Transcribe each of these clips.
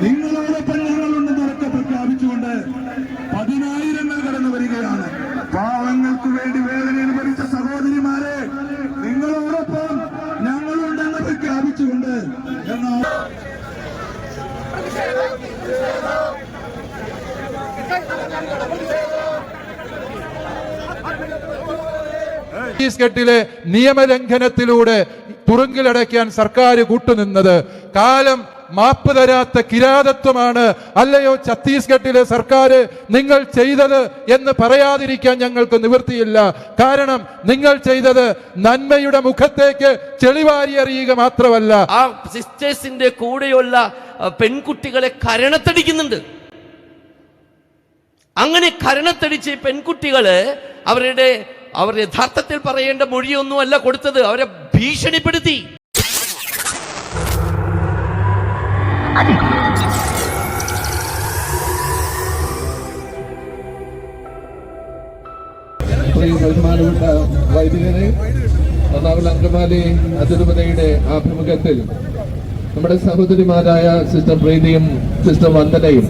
നിങ്ങളോടൊപ്പം ഞങ്ങളുണ്ടെന്ന് ഉറക്കെ പ്രഖ്യാപിച്ചുകൊണ്ട് 10,000 കടന്നു വരികയാണ്. പാവങ്ങൾക്ക് വേണ്ടി വേദനയിൽ ഭരിച്ച സഹോദരിമാരെ, നിങ്ങളോടൊപ്പം ഞങ്ങളുണ്ടെന്ന് പ്രഖ്യാപിച്ചുകൊണ്ട് ഛത്തീസ്ഗഡിലെ നിയമലംഘനത്തിലൂടെ തുറുങ്കിലടയ്ക്കാൻ സർക്കാർ കൂട്ടുനിന്നത് കാലം മാപ്പ് തരാത്ത കിരാതത്വമാണ്. അല്ലയോ ഛത്തീസ്ഗഡിലെ സർക്കാർ നിങ്ങൾ ചെയ്തത് എന്ന് പറയാതിരിക്കാൻ ഞങ്ങൾക്ക് നിവൃത്തിയില്ല. കാരണം നിങ്ങൾ ചെയ്തത് നന്മയുടെ മുഖത്തേക്ക് ചെളിവാരി എറിയുക മാത്രമല്ല, ആ സിസ്റ്റേഴ്സിന്റെ കൂടെയുള്ള പെൺകുട്ടികളെ കരണത്തടിക്കുന്നുണ്ട്. അങ്ങനെ കരണത്തടിച്ച് പെൺകുട്ടികള് അവരുടെ യഥാർത്ഥത്തിൽ പറയേണ്ട മൊഴിയൊന്നുമല്ല കൊടുത്തത്, അവരെ ഭീഷണിപ്പെടുത്തി. ബഹുമാനപ്പെട്ട വൈദികരെ, എറണാകുളം അങ്കമാലി അതിരൂപതയുടെ ആഭിമുഖ്യത്തിൽ നമ്മുടെ സഹോദരിമാരായ സിസ്റ്റർ പ്രീതിയും സിസ്റ്റർ വന്ദനയും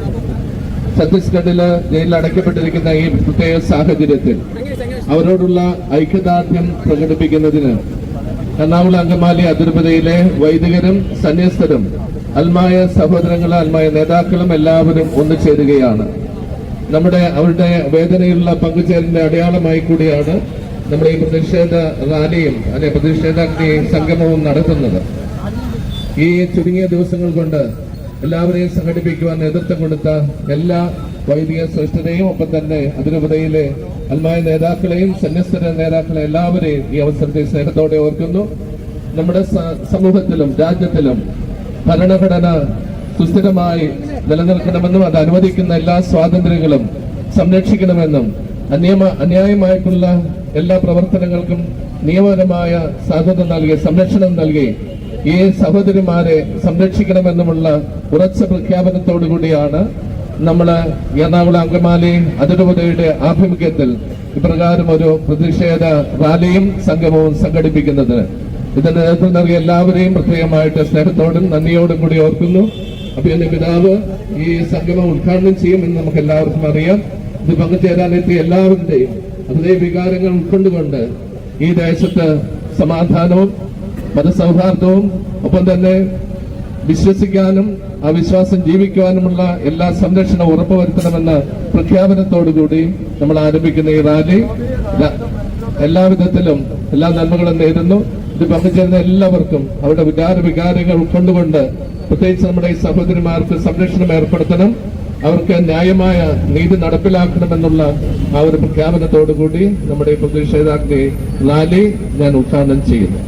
ഛത്തീസ്ഗഡില് ജയിലിൽ അടയ്ക്കപ്പെട്ടിരിക്കുന്ന ഈ പ്രത്യേക സാഹചര്യത്തിൽ അവരോടുള്ള ഐക്യദാർഢ്യം പ്രകടിപ്പിക്കുന്നതിന് എറണാകുളം അങ്കമാലി അതിരൂപതയിലെ വൈദികരും സന്യസ്തരും അൽമായ സഹോദരങ്ങളും അൽമായ നേതാക്കളും എല്ലാവരും ഒന്നുചേരുകയാണ്. അവരുടെ വേദനയിലുള്ള പങ്കുചേരലിന്റെ അടയാളമായി കൂടിയാണ് നമ്മുടെ ഈ പ്രതിഷേധ റാലിയും പ്രതിഷേധാഗ്നി സംഗമവും നടത്തുന്നത്. ഈ ചുരുങ്ങിയ ദിവസങ്ങൾ കൊണ്ട് എല്ലാവരെയും സംഘടിപ്പിക്കുവാൻ നേതൃത്വം കൊടുത്ത എല്ലാ വൈദിക ശ്രേഷ്ഠരെയും ഒപ്പം തന്നെ അതിരൂപതയിലെ അൽമായ നേതാക്കളെയും സന്യസ്ത നേതാക്കളെ എല്ലാവരെയും ഈ അവസരത്തിൽ സ്നേഹത്തോടെ ഓർക്കുന്നു. നമ്മുടെ സമൂഹത്തിലും രാജ്യത്തിലും ഭരണഘടന സുസ്ഥിരമായി നിലനിൽക്കണമെന്നും അത് അനുവദിക്കുന്ന എല്ലാ സ്വാതന്ത്ര്യങ്ങളും സംരക്ഷിക്കണമെന്നും അന്യായമായിട്ടുള്ള എല്ലാ പ്രവർത്തനങ്ങൾക്കും നിയമപരമായ സാധ്യത നൽകി സംരക്ഷണം നൽകി ഈ സഹോദരിമാരെ സംരക്ഷിക്കണമെന്നുമുള്ള ഉറച്ച പ്രഖ്യാപനത്തോടുകൂടിയാണ് നമ്മൾ എറണാകുളം അങ്കമാലി അതിരൂപതയുടെ ആഭിമുഖ്യത്തിൽ ഇപ്രകാരം ഒരു പ്രതിഷേധ റാലിയും സംഗമവും സംഘടിപ്പിക്കുന്നത്. ഇതിന് നേതൃത്വം നൽകിയ എല്ലാവരെയും പ്രത്യേകമായിട്ട് സ്നേഹത്തോടും നന്ദിയോടും കൂടി ഓർക്കുന്നു. അപ്പൊ എന്റെ പിതാവ് ഈ സംഗമം ഉദ്ഘാടനം ചെയ്യുമെന്ന് നമുക്ക് എല്ലാവർക്കും അറിയാം. ഇത് പങ്കുചേരാനെത്തിയ എല്ലാവരുടെയും ഹൃദയ വികാരങ്ങൾ ഉൾക്കൊണ്ടുകൊണ്ട് ഈ ദേശത്ത് സമാധാനവും മതസൗഹാർദ്ദവും ഒപ്പം തന്നെ വിശ്വസിക്കാനും ആ വിശ്വാസം ജീവിക്കുവാനുമുള്ള എല്ലാ സംരക്ഷണവും ഉറപ്പുവരുത്തണമെന്ന പ്രഖ്യാപനത്തോടുകൂടി നമ്മൾ ആരംഭിക്കുന്ന ഈ റാലി എല്ലാവിധത്തിലും എല്ലാ നന്മകളും നേരുന്നു. ഇത് പങ്കുചേരുന്ന എല്ലാവർക്കും അവരുടെ വികാരങ്ങൾ ഉൾക്കൊണ്ടുകൊണ്ട് പ്രത്യേകിച്ച് നമ്മുടെ ഈ സഹോദരിമാർക്ക് സംരക്ഷണം ഏർപ്പെടുത്തണം, അവർക്ക് ന്യായമായ നീതി നടപ്പിലാക്കണമെന്നുള്ള ആ ഒരു പ്രഖ്യാപനത്തോടുകൂടി നമ്മുടെ ഈ പ്രതിഷേധാഗ്നി റാലി ഞാൻ ഉദ്ഘാടനം ചെയ്യുന്നു.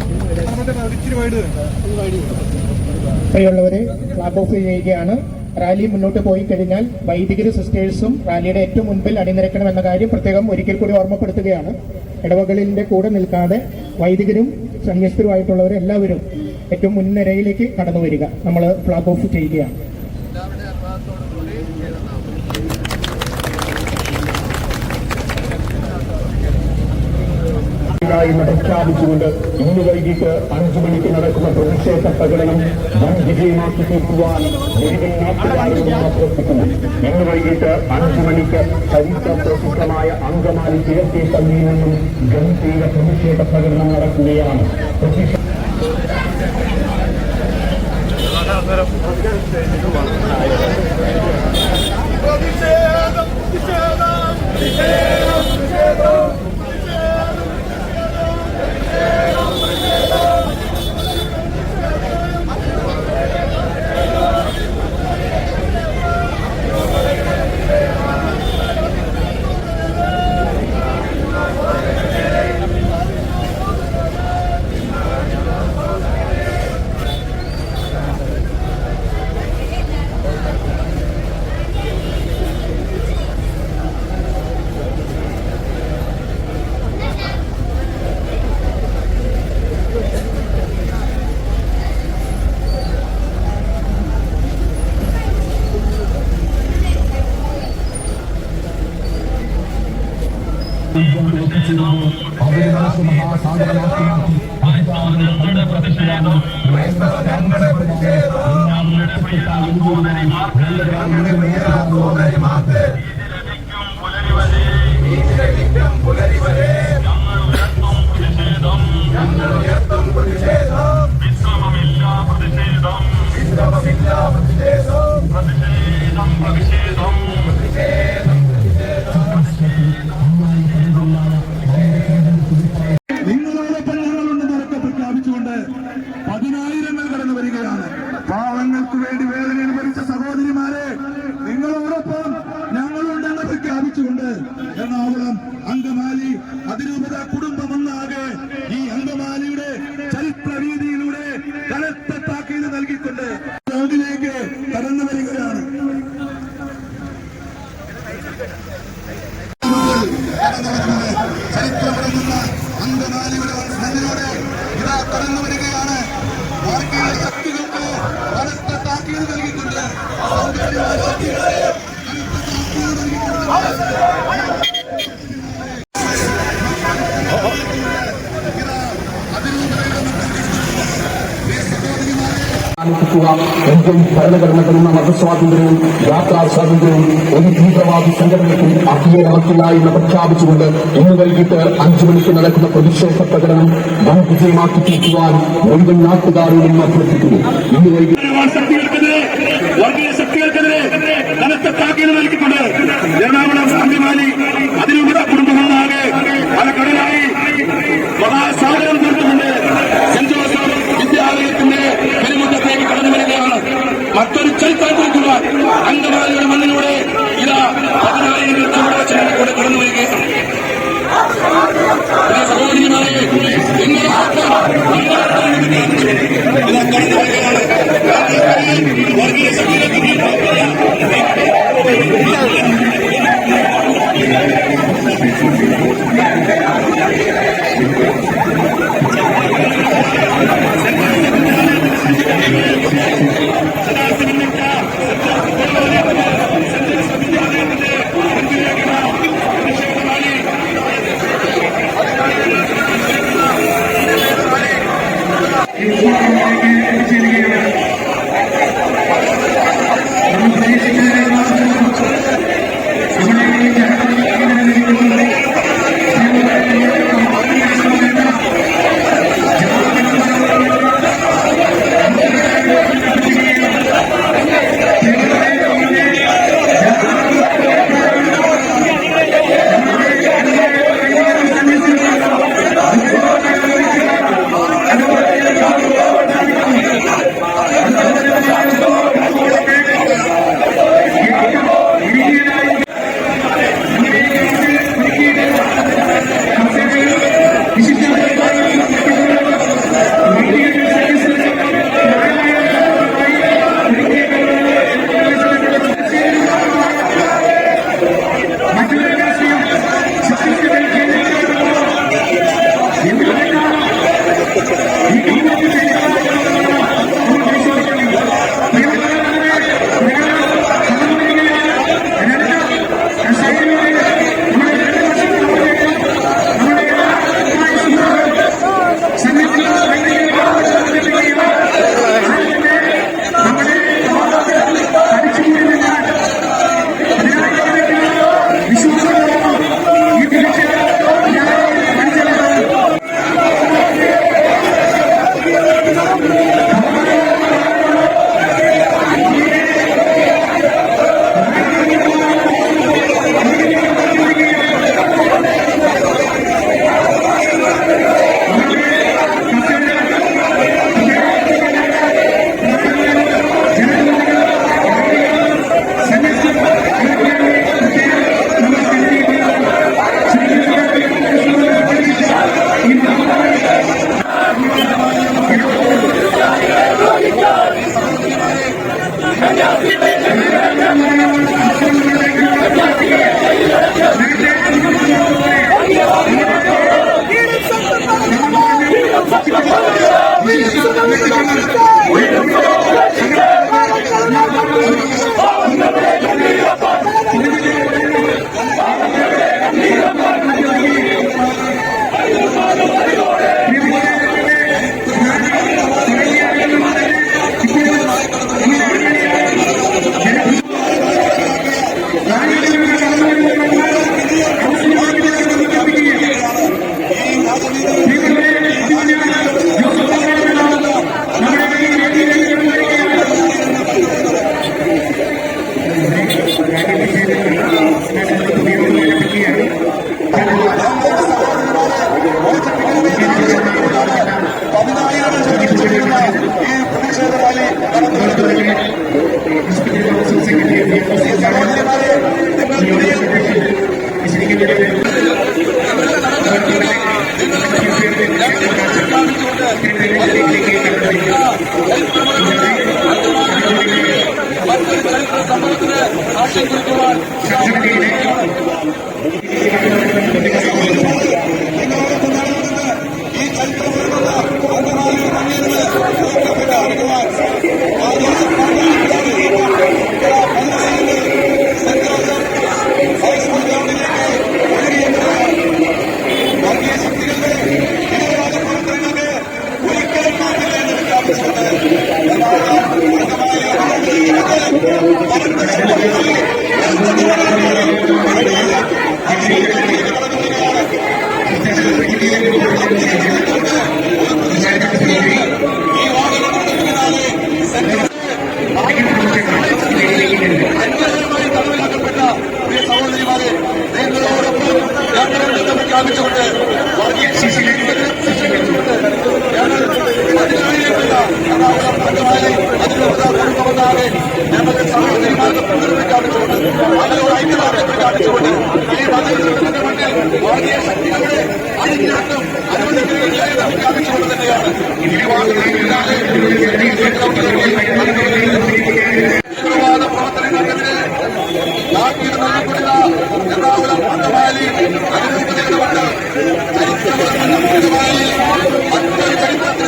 പ്രിയമുള്ളവരെ, ഫ്ലാഗ് ഓഫ് ചെയ്യുകയാണ്. റാലി മുന്നോട്ട് പോയി കഴിഞ്ഞാൽ വൈദികരും സിസ്റ്റേഴ്സും റാലിയുടെ ഏറ്റവും മുൻപിൽ അണിനിരക്കണമെന്ന കാര്യം പ്രത്യേകം ഒരിക്കൽ കൂടി ഓർമ്മപ്പെടുത്തുകയാണ്. ഇടവകളിന്റെ കൂടെ നിൽക്കാതെ വൈദികരും സന്യസ്തരുമായിട്ടുള്ളവർ എല്ലാവരും ഏറ്റവും മുൻനിരയിലേക്ക് കടന്നു വരിക. നമ്മൾ ഫ്ലാഗ് ഓഫ് ചെയ്യുകയാണ്. എന്ന് പ്രഖ്യാപിച്ചുകൊണ്ട് ഇന്ന് വൈകിട്ട് 5 മണിക്ക് നടക്കുന്ന പ്രതിഷേധ പ്രകടനം വൻ വിജയമാക്കി തീർക്കുവാൻ മുഴുവൻ നാട്ടുകാരും പ്രവർത്തിക്കുന്നു. ഇന്ന് വൈകിട്ട് 5 മണിക്ക് ചരിത്ര പ്രസിദ്ധമായ അങ്കമാലി കിഴക്കേ പള്ളിയിൽ നിന്നും ഗംഭീര പ്രതിഷേധ പ്രകടനം നടക്കുകയാണ്. അവരുടെ മനസ്സ് മഹാസാഗരമാക്കി മാറ്റി നിങ്ങളോടൊപ്പം ഞങ്ങളുണ്ടെന്ന് ഉറക്കെ പ്രഖ്യാപിച്ചുകൊണ്ട് 10,000 കടന്നു വരികയാണ്. പാവങ്ങൾക്ക് വേണ്ടി വേദന അനുഭവിച്ച സഹോദരിമാരെ, നിങ്ങളോടൊപ്പം ഞങ്ങളുണ്ടെന്ന് പ്രഖ്യാപിച്ചുകൊണ്ട് എറണാകുളം അങ്കമാലി അതിരൂപത കുടുംബമൊന്നാകെ ഈ അങ്കമാലിയുടെ ചരിത്രവീതിയിലൂടെ കനത്ത താക്കീത് നൽകിക്കൊണ്ട് ഗ്രൗണ്ടിലേക്ക് കടന്നു വരികയാണ്. ചരിത്രപ്പെടുന്ന അങ്കമാലിയുടെ മണ്ണിലൂടെ ഇതാ കടന്നു വരികയാണ്. വർഗീയ ശക്തികൾക്ക് കനത്ത താക്കീത് നൽകിക്കൊണ്ട് ഇന്ത്യൻ ഭരണഘടനകളുടെ മതസ്വാതന്ത്ര്യവും യാത്രാ സ്വാതന്ത്ര്യവും ഒരു തീവ്രവാദി സംഘടനയ്ക്കും അധീനമല്ല എന്ന് പ്രഖ്യാപിച്ചുകൊണ്ട് ഇന്ന് വൈകിട്ട് 5 മണിക്ക് നടക്കുന്ന പ്രതിഷേധ പ്രകടനം വൻ വിജയമാക്കി തീർക്കുവാൻ മുഴുവൻ നാട്ടുകാരോടും അഭ്യർത്ഥിക്കുന്നു. ഇന്ന് വൈകിട്ട് വർഗീയ ശക്തികൾക്കെതിരെ കനത്ത താക്കീത് നൽകിക്കൊണ്ട് എറണാകുളം അങ്കമാലി അതിരൂപത കുടുംബങ്ങളാകെ പല കടലായി മഹാസാഗരം തീർത്തുകൊണ്ട് സെന്റ് ജോസഫ് വിദ്യാലയത്തിന്റെ പെരുമുറ്റത്തേക്ക് കടന്നു വരികയാണ്. മറ്റൊരു ചരിത്രം കുറിക്കുവാൻ അങ്കമാലിയുടെ മണ്ണിലൂടെ ഇതാ 10,000 ചുവടുവെച്ചുകൊണ്ട് കടന്നു വരികയാണ്. സഹോദരിമാരെ, വർഗീയ ശക്തികൾക്ക്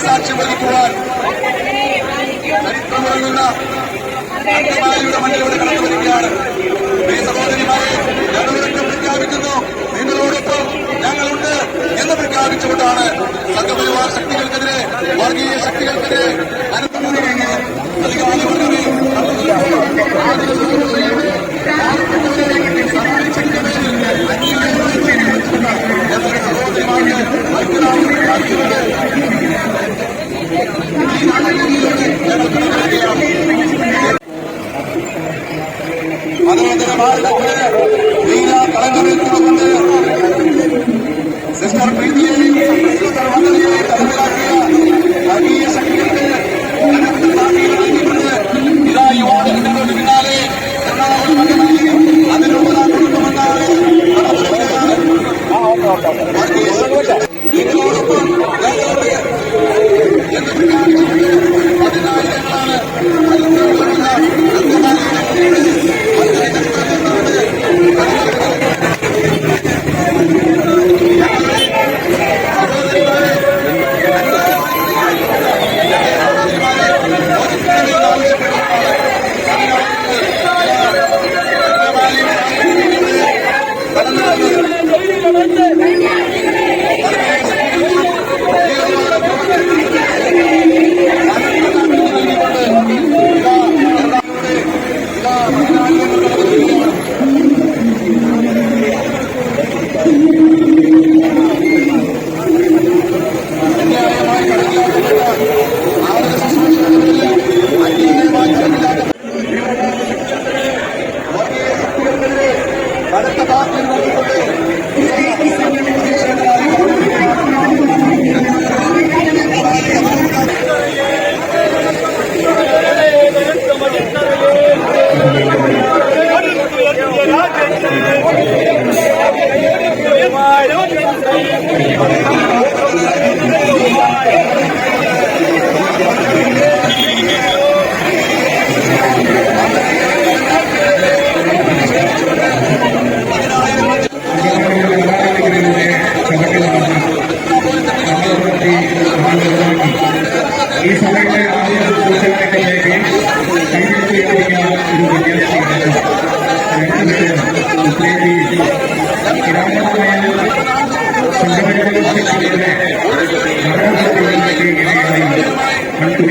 സാക്ഷ്യം വഹിക്കുവാൻ ചരിത്രമായുടെ മണ്ണിലൂടെ കടന്നു വരികയാണ്. ഈ സഹോദരിമാരെ ഞങ്ങളൊക്കെ പ്രഖ്യാപിക്കുന്നു, നിങ്ങളോടൊപ്പം ഞങ്ങളുണ്ട് എന്ന് പ്രഖ്യാപിച്ചുകൊണ്ടാണ് സംഘപരിവാർ ശക്തികൾക്കെതിരെ, വർഗീയ ശക്തികൾക്കെതിരെ കളങ്കമേറ്റുകൊണ്ട് സിസ്റ്റർ പ്രീതിയെയും സിസ്റ്റർ വന്ദനയെയും തലമുറാക്കിയ വർഗീയ ശക്തികൾക്ക് നൽകിക്കൊണ്ട് ഇതാ യുവാക്കളുടെ പിന്നാലെ എറണാകുളം മണ്ഡലത്തിൽ അതിനുള്ള കുടുംബമെന്നാണ് വർഗീയ നിങ്ങളോടൊപ്പം ഞങ്ങളുടെ എന്ന് പ്രഖ്യാപിച്ചുകൊണ്ട് പതിനായിരങ്ങളാണ് ഈ സമയത്ത് ആദ്യം സൂചനകളിലേക്ക് ഗ്രാമമായ സംഘടനകളുടെ ഭരണകൂടങ്ങളിലേക്ക് ഇടയായി കണ്ടുപിടിക്കുന്നത് നമുക്ക്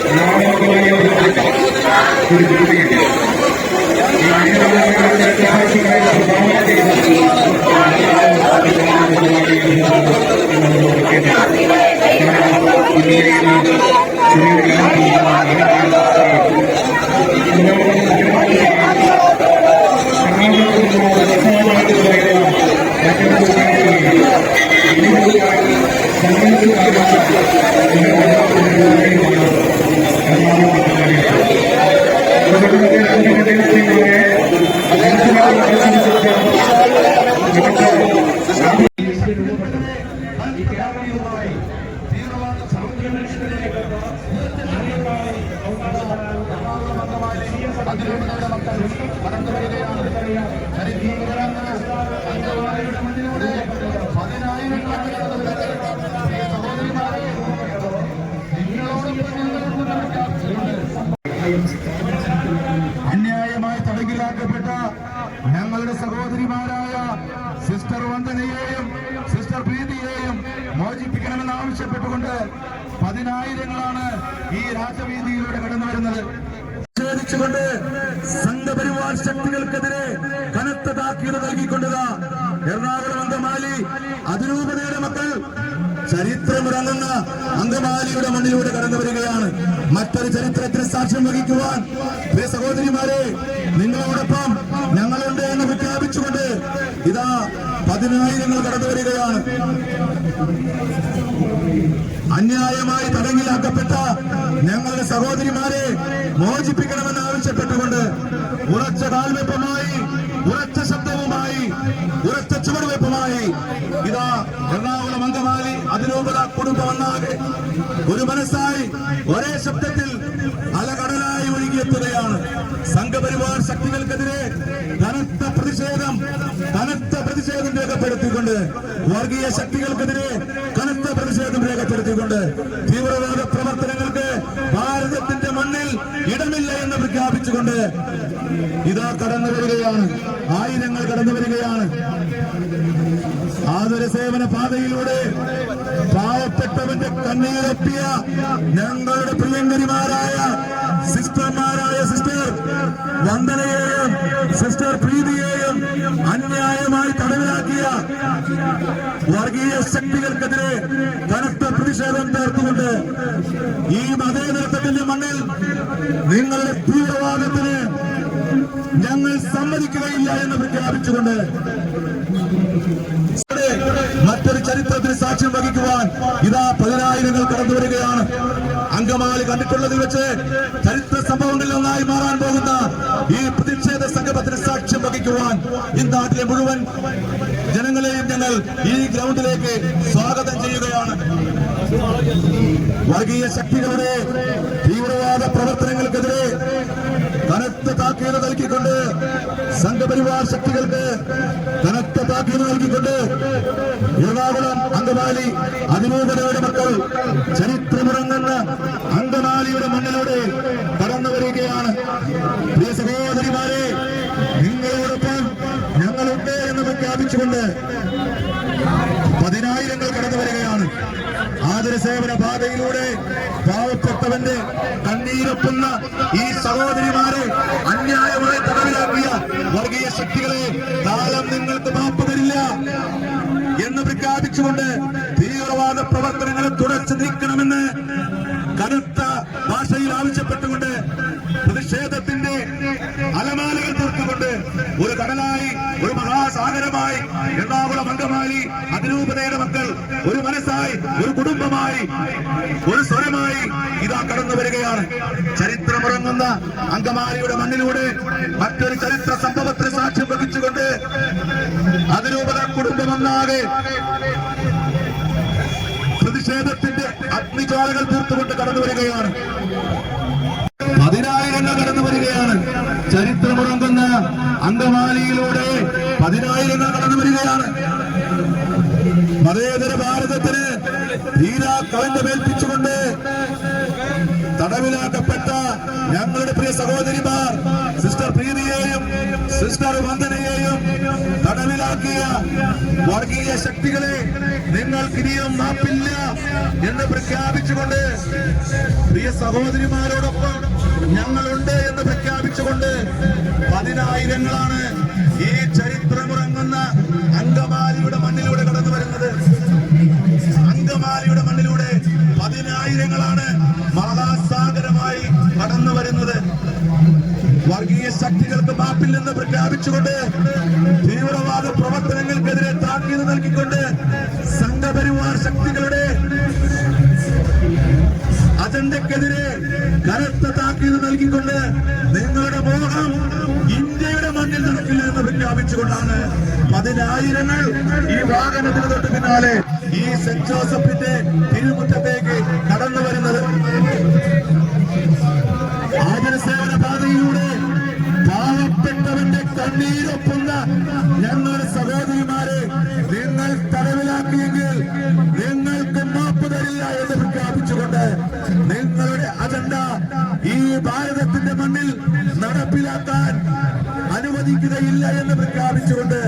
ഗ്രാമമായ ഒരു രീതിയുണ്ട്. ഈ ഐതിഹാസികമായ സ്വഭാവത്തെ അന്യായമായി തടങ്കിലാക്കപ്പെട്ട ഞങ്ങളുടെ സഹോദരിമാരായ സിസ്റ്റർ വന്ദനയെയും സിസ്റ്റർ പ്രീതിയെയും മോചിപ്പിക്കണമെന്ന് ആവശ്യപ്പെട്ടുകൊണ്ട് പതിനായിരങ്ങളാണ് ഈ രാജവീതിയിലൂടെ കടന്നു വരുന്നത്. കൊണ്ട് സംഘപരിവാർ ശക്തികൾക്കെതിരെ കനത്ത താക്കീത് നൽകിക്കൊണ്ടതാ എറണാകുളം അങ്കമാലി അതിരൂപതയുടെ മക്കൾ ചരിത്രമിറങ്ങുന്ന അങ്കമാലിയുടെ മണ്ണിലൂടെ കടന്നു വരികയാണ്. മറ്റൊരു ചരിത്രത്തിന് സാക്ഷ്യം വഹിക്കുവാൻ പ്രിയ സഹോദരിമാരെ നിങ്ങളോടൊപ്പം ഞങ്ങളുണ്ട് എന്ന് പ്രഖ്യാപിച്ചുകൊണ്ട് ഇതാ പതിനായിരങ്ങൾ കടന്നു വരികയാണ്. അന്യായമായി തടങ്കിലാക്കപ്പെട്ട ഞങ്ങളുടെ സഹോദരിമാരെ മോചിപ്പിക്കണമെന്ന് ആവശ്യപ്പെട്ടുകൊണ്ട് ഉറച്ച കാൽവെപ്പുമായി, ഉറച്ച ശബ്ദവുമായി, ഉറച്ച ചുവടുവെപ്പുമായി ഇതാ എറണാകുളം അങ്കമാലി അതിരൂപത കുടുംബമൊന്നാകെ ഒരു മനസ്സായി ഒരേ ശബ്ദത്തിൽ അലകടലായി ഒഴുകിയെത്തുകയാണ്. സംഘപരിവാർ ശക്തികൾക്കെതിരെ കനത്ത പ്രതിഷേധം രേഖപ്പെടുത്തിക്കൊണ്ട്, വർഗീയ ശക്തികൾക്കെതിരെ കനത്ത പ്രതിഷേധം രേഖപ്പെടുത്തിക്കൊണ്ട് തീവ്രവാദ പ്രവർത്തനങ്ങൾക്ക് ഭാരതത്തിന്റെ മണ്ണിൽ ഇടമില്ല എന്ന് പ്രഖ്യാപിച്ചുകൊണ്ട് ഇതാ കടന്നു വരികയാണ്. ആയിരങ്ങൾ കടന്നു വരികയാണ്. ആതുര സേവന പാതയിലൂടെ പാവപ്പെട്ടവന്റെ കണ്ണീരൊപ്പിയ ഞങ്ങളുടെ പ്രിയങ്കരിമാരായ സിസ്റ്റർമാരായ സിസ്റ്റർ വന്ദനയെയും സിസ്റ്റർ പ്രീതിയെയും അന്യായമായി തടവിലാക്കിയ വർഗീയ ശക്തികൾക്കെതിരെ കനത്ത പ്രതിഷേധം തീർത്തുകൊണ്ട് ഈ മതേതരത്വത്തിന്റെ മണ്ണിൽ നിങ്ങളുടെ തീവ്രവാദത്തിന് ഞങ്ങൾ സമ്മതിക്കുകയില്ല എന്ന് പ്രഖ്യാപിച്ചുകൊണ്ട് മറ്റൊരു ചരിത്രത്തിന് സാക്ഷ്യം വഹിക്കുവാൻ ഇതാ പതിനായിരങ്ങൾ കടന്നു വരികയാണ്. അങ്കമാലി കണ്ടിട്ടുള്ളതിൽ വെച്ച് ചരിത്ര സംഭവങ്ങളിൽ ഒന്നായി മാറാൻ പോകുന്ന ഈ പ്രതിഷേധ സംഗമത്തിന് സാക്ഷ്യം വഹിക്കുവാൻ ഈ നാട്ടിലെ മുഴുവൻ ജനങ്ങളെയും ഞങ്ങൾ ഈ ഗ്രൗണ്ടിലേക്ക് സ്വാഗതം ചെയ്യുകയാണ്. വർഗീയ ശക്തികളുടെ തീവ്രവാദ പ്രവർത്തനങ്ങൾക്കെതിരെ കനത്ത താക്കീത് നൽകിക്കൊണ്ട്, സംഘപരിവാർ ശക്തികൾക്ക് കനത്ത താക്കീത് നൽകിക്കൊണ്ട് എറണാകുളം അങ്കമാലി അതിരൂപതയുടെ മക്കൾ ചരിത്രമിറങ്ങുന്ന അങ്കമാലിയുടെ മണ്ണിലൂടെ കടന്നു വരികയാണ്. പ്രിയ സഹോദരിമാരെ, നിങ്ങളോടൊപ്പം ഞങ്ങളുണ്ട് എന്ന് പ്രഖ്യാപിച്ചുകൊണ്ട് പതിനായിരങ്ങൾ കടന്നു വരികയാണ്. ആതുര സേവന പാതയിലൂടെ പാവപ്പെട്ടവന്റെ കണ്ണീരൊപ്പുന്ന ഈ സഹോദരിമാരെ അന്യായമായി തടവിലാക്കിയ വർഗീയ ശക്തികളെ കാലം നിങ്ങൾക്ക് മാപ്പ് തരില്ല എന്ന് പ്രഖ്യാപിച്ചുകൊണ്ട് തീവ്രവാദ പ്രവർത്തനങ്ങളെ തുടച്ചു നീക്കണമെന്ന് കനത്ത ഭാഷയിൽ ആവശ്യപ്പെട്ടുകൊണ്ട് പ്രതിഷേധത്തിന്റെ അലമാലകൾ തീർത്തുകൊണ്ട് ഒരു കടലായി, ഒരു മഹാസാഗരമായി എറണാകുളം അങ്കമാലി അതിരൂപതയുടെ മക്കൾ ഒരു മനസ്സായി, ഒരു കുടുംബമായി, ഒരു സ്വരമായി ഇതാ കടന്നു വരികയാണ്. ചരിത്രമുറങ്ങുന്ന അങ്കമാലിയുടെ മണ്ണിലൂടെ മറ്റൊരു ചരിത്ര സംഭവത്തിന് സാക്ഷ്യം വഹിച്ചുകൊണ്ട് അതിരൂപത കുടുംബമൊന്നാകെ പ്രതിഷേധത്തിന്റെ അഗ്നിജ്വാലകൾ തീർത്തുകൊണ്ട് കടന്നു വരികയാണ്. പതിനായിരങ്ങൾ കടന്നു വരികയാണ്. ചരിത്രമുറങ്ങുന്ന അങ്കമാലിയിലൂടെ പതിനായിരങ്ങൾ കടന്നു വരികയാണ്. മതേതര ഭാരതത്തിന് തീരാ കളങ്കമേൽപ്പിച്ചുകൊണ്ട് തടവിലാക്കപ്പെട്ട ഞങ്ങളുടെ പ്രിയ സഹോദരിമാർ സിസ്റ്റർ പ്രീതിയെയും സിസ്റ്റർ വന്ദനയെയും തടവിലാക്കിയ വർഗീയ ശക്തികളെ നിങ്ങൾക്കിനിയും മാപ്പില്ല എന്ന് പ്രഖ്യാപിച്ചുകൊണ്ട് പ്രിയ സഹോദരിമാരോടൊപ്പം ഞങ്ങളുണ്ട് എന്ന് പ്രഖ്യാപിച്ചുകൊണ്ട് പതിനായിരങ്ങളാണ് ഈ ചരിത്രമുറങ്ങുന്ന അങ്കമാലിയുടെ മണ്ണിലൂടെ കടന്നു വരുന്നത്. അങ്കമാലിയുടെ മണ്ണിലൂടെ പതിനായിരങ്ങളാണ് മഹാസാഗരമായി കടന്നു വരുന്നത്. വർഗീയ ശക്തികൾക്ക് മാപ്പില്ലെന്ന് പ്രഖ്യാപിച്ചുകൊണ്ട് തീവ്രവാദ പ്രവർത്തനങ്ങൾക്കെതിരെ താക്കീത് നൽകിക്കൊണ്ട് സംഘപരിവാർ ശക്തികളുടെ അജണ്ടക്കെതിരെ കനത്ത താക്കീത് നൽകിക്കൊണ്ട് നിങ്ങളുടെ മോഹം ഇന്ത്യയുടെ മണ്ണിൽ നടക്കില്ല എന്ന് പ്രഖ്യാപിച്ചുകൊണ്ടാണ് പതിനായിരങ്ങൾ ഈ വാഹനത്തിന് തൊട്ട് പിന്നാലെ ഈ സെന്റ് ജോസഫിന്റെ തിരുമുറ്റത്തേക്ക് കടന്നു വരുന്നത്. ആദരസേവന പാതയിലൂടെ പാവപ്പെട്ടവന്റെ കണ്ണീരൊപ്പുന്ന ഞങ്ങളുടെ സഹോദരിമാരെ നിങ്ങൾ തടവിലാക്കിയെങ്കിൽ നിങ്ങൾക്ക് മാപ്പ് തരില്ല എന്ന് പ്രഖ്യാപിച്ചുകൊണ്ട് നിങ്ങളുടെ അജണ്ട ഈ ഭാരതത്തിന്റെ മണ്ണിൽ നടപ്പിലാക്കാൻ അനുവദിക്കുകയില്ല എന്ന് പ്രഖ്യാപിച്ചുകൊണ്ട്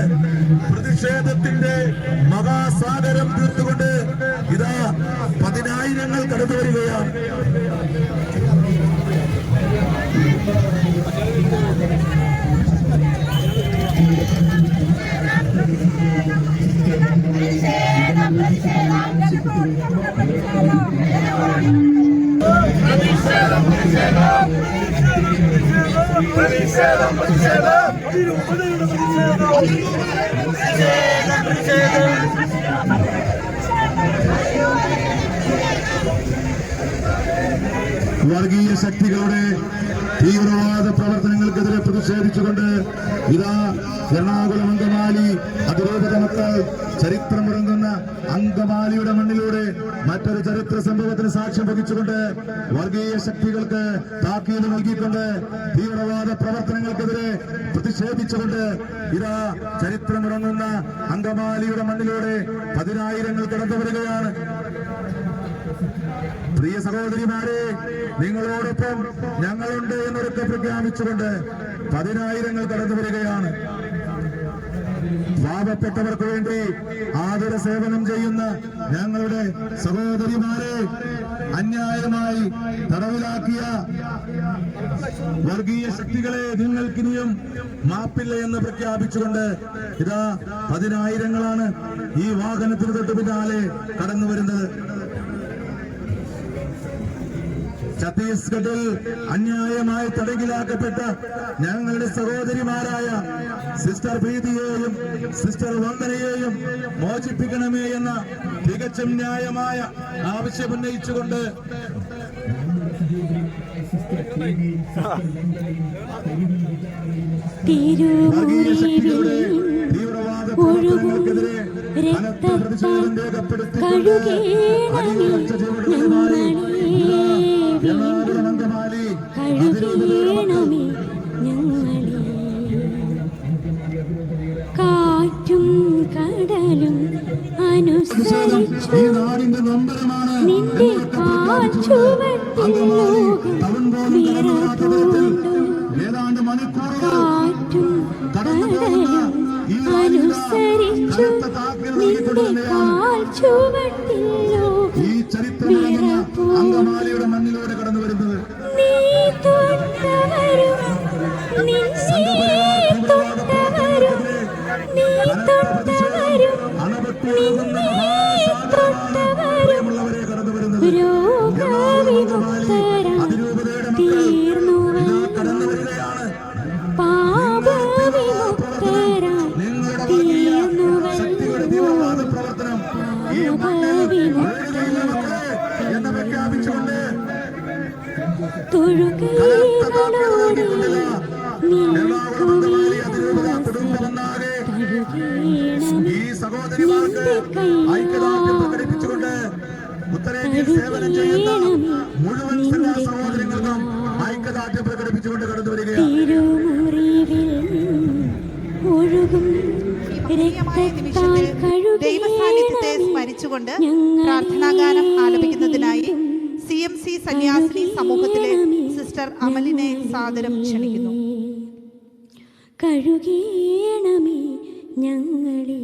പ്രതിഷേധത്തിന്റെ മഹാസാഗരം തീർത്തുകൊണ്ട് ഇതാ പതിനായിരങ്ങൾ കടന്നു വരികയാണ്. വർഗീയ ശക്തികളുടെ തീവ്രവാദ പ്രവർത്തനങ്ങൾക്കെതിരെ പ്രതിഷേധിച്ചുകൊണ്ട് ഇതാ എറണാകുളം അങ്കമാലി അതിരൂപത മക്കൾ ചരിത്രമുറങ്ങുന്ന അങ്കമാലിയുടെ മണ്ണിലൂടെ മറ്റൊരു ചരിത്ര സംഭവത്തിന് സാക്ഷ്യം വഹിച്ചുകൊണ്ട് വർഗീയ ശക്തികൾക്ക് താക്കീത് നൽകിക്കൊണ്ട് തീവ്രവാദ പ്രവർത്തനങ്ങൾക്കെതിരെ പ്രതിഷേധിച്ചുകൊണ്ട് ഇതാ ചരിത്രമുറങ്ങുന്ന അങ്കമാലിയുടെ മണ്ണിലൂടെ പതിനായിരങ്ങൾ കടന്നു വരികയാണ്. പ്രിയ സഹോദരിമാരെ, നിങ്ങളോടൊപ്പം ഞങ്ങളുണ്ട് എന്നൊക്കെ പ്രഖ്യാപിച്ചുകൊണ്ട് പതിനായിരങ്ങൾ കടന്നു വരികയാണ്. പാവപ്പെട്ടവർക്ക് വേണ്ടി ആതുര സേവനം ചെയ്യുന്ന ഞങ്ങളുടെ സഹോദരിമാരെ അന്യായമായി തടവിലാക്കിയ വർഗീയ ശക്തികളെ നിങ്ങൾക്കിനിയും മാപ്പില്ല എന്ന് പ്രഖ്യാപിച്ചുകൊണ്ട് ഇതാ പതിനായിരങ്ങളാണ് ഈ വാഹനത്തിന് തൊട്ട് പിന്നാലെ കടന്നു വരുന്നത്. ഛത്തീസ്ഗഡിൽ അന്യായമായി തടവിലാക്കപ്പെട്ട ഞങ്ങളുടെ സഹോദരിമാരായ സിസ്റ്റർ പ്രീതിയെയും സിസ്റ്റർ വന്ദനയെയും മോചിപ്പിക്കണമേ എന്ന തികച്ചും ന്യായമായ ആവശ്യമുന്നയിച്ചുകൊണ്ട് വർഗീയ ശക്തികളുടെ തീവ്രവാദ പ്രവർത്തനങ്ങൾക്കെതിരെ കനത്ത പ്രതിഷേധം രേഖപ്പെടുത്തിക്കൊണ്ട് അടിയുറച്ച ചുവടുകളുമായി എറണാകുളം അങ്കമാലി കാറ്റും കടലും ഈ നാടിന്റെ നമ്പരമാണ്. നിന്റെ അങ്കമാലി ടൗൺ പോലും കടന്നുവരാത്ത തരത്തിൽ ഏതാണ്ട് മണിക്കൂറുകൾ കടന്നു പോകുന്ന ഈ കനത്ത താക്കീത് നൽകിക്കൊണ്ട് തന്നെയാണ് ഈ ചരിത്രമുറങ്ങുന്ന അങ്കമാലിയുടെ മണ്ണിലൂടെ കടന്നു വരുന്നത്. അണപൊട്ടിയൊഴുകുന്ന മഹാസാഗരമുള്ളവരെ കടന്നു വരുന്നത്. അങ്കമാലി അതിരൂപതയുടെ മക്കൾ ഇതാ കടന്നു വരികയാണ്. നിങ്ങളുടെ വർഗീയ ശക്തിയുടെ തീവ്രവാദ പ്രവർത്തനം ഈ മണ്ണിൽ എന്ന് പ്രഖ്യാപിച്ചുകൊണ്ട് കുടുംബമൊന്നാകെ ഈ സഹോദരിമാർക്ക് ഐക്യദാർഢ്യം പ്രകടിപ്പിച്ചുകൊണ്ട് ഉത്തരേന്ത്യയിൽ സേവനം ചെയ്യുന്ന മുഴുവൻ സഹോദരങ്ങൾക്കും ഐക്യദാർഢ്യം പ്രകടിപ്പിച്ചുകൊണ്ട് കടന്നു വരികയാണ്. ദൈവസാന്നിധ്യത്തെ സ്മരിച്ചുകൊണ്ട് പ്രാർത്ഥനാഗാനം ആലപിക്കുന്നതിനായി CMC സന്യാസിനി സമൂഹത്തിലെ സിസ്റ്റർ അമലിനെ സാദരം ക്ഷണിക്കുന്നു. കഴുകേണമേ ഞങ്ങളെ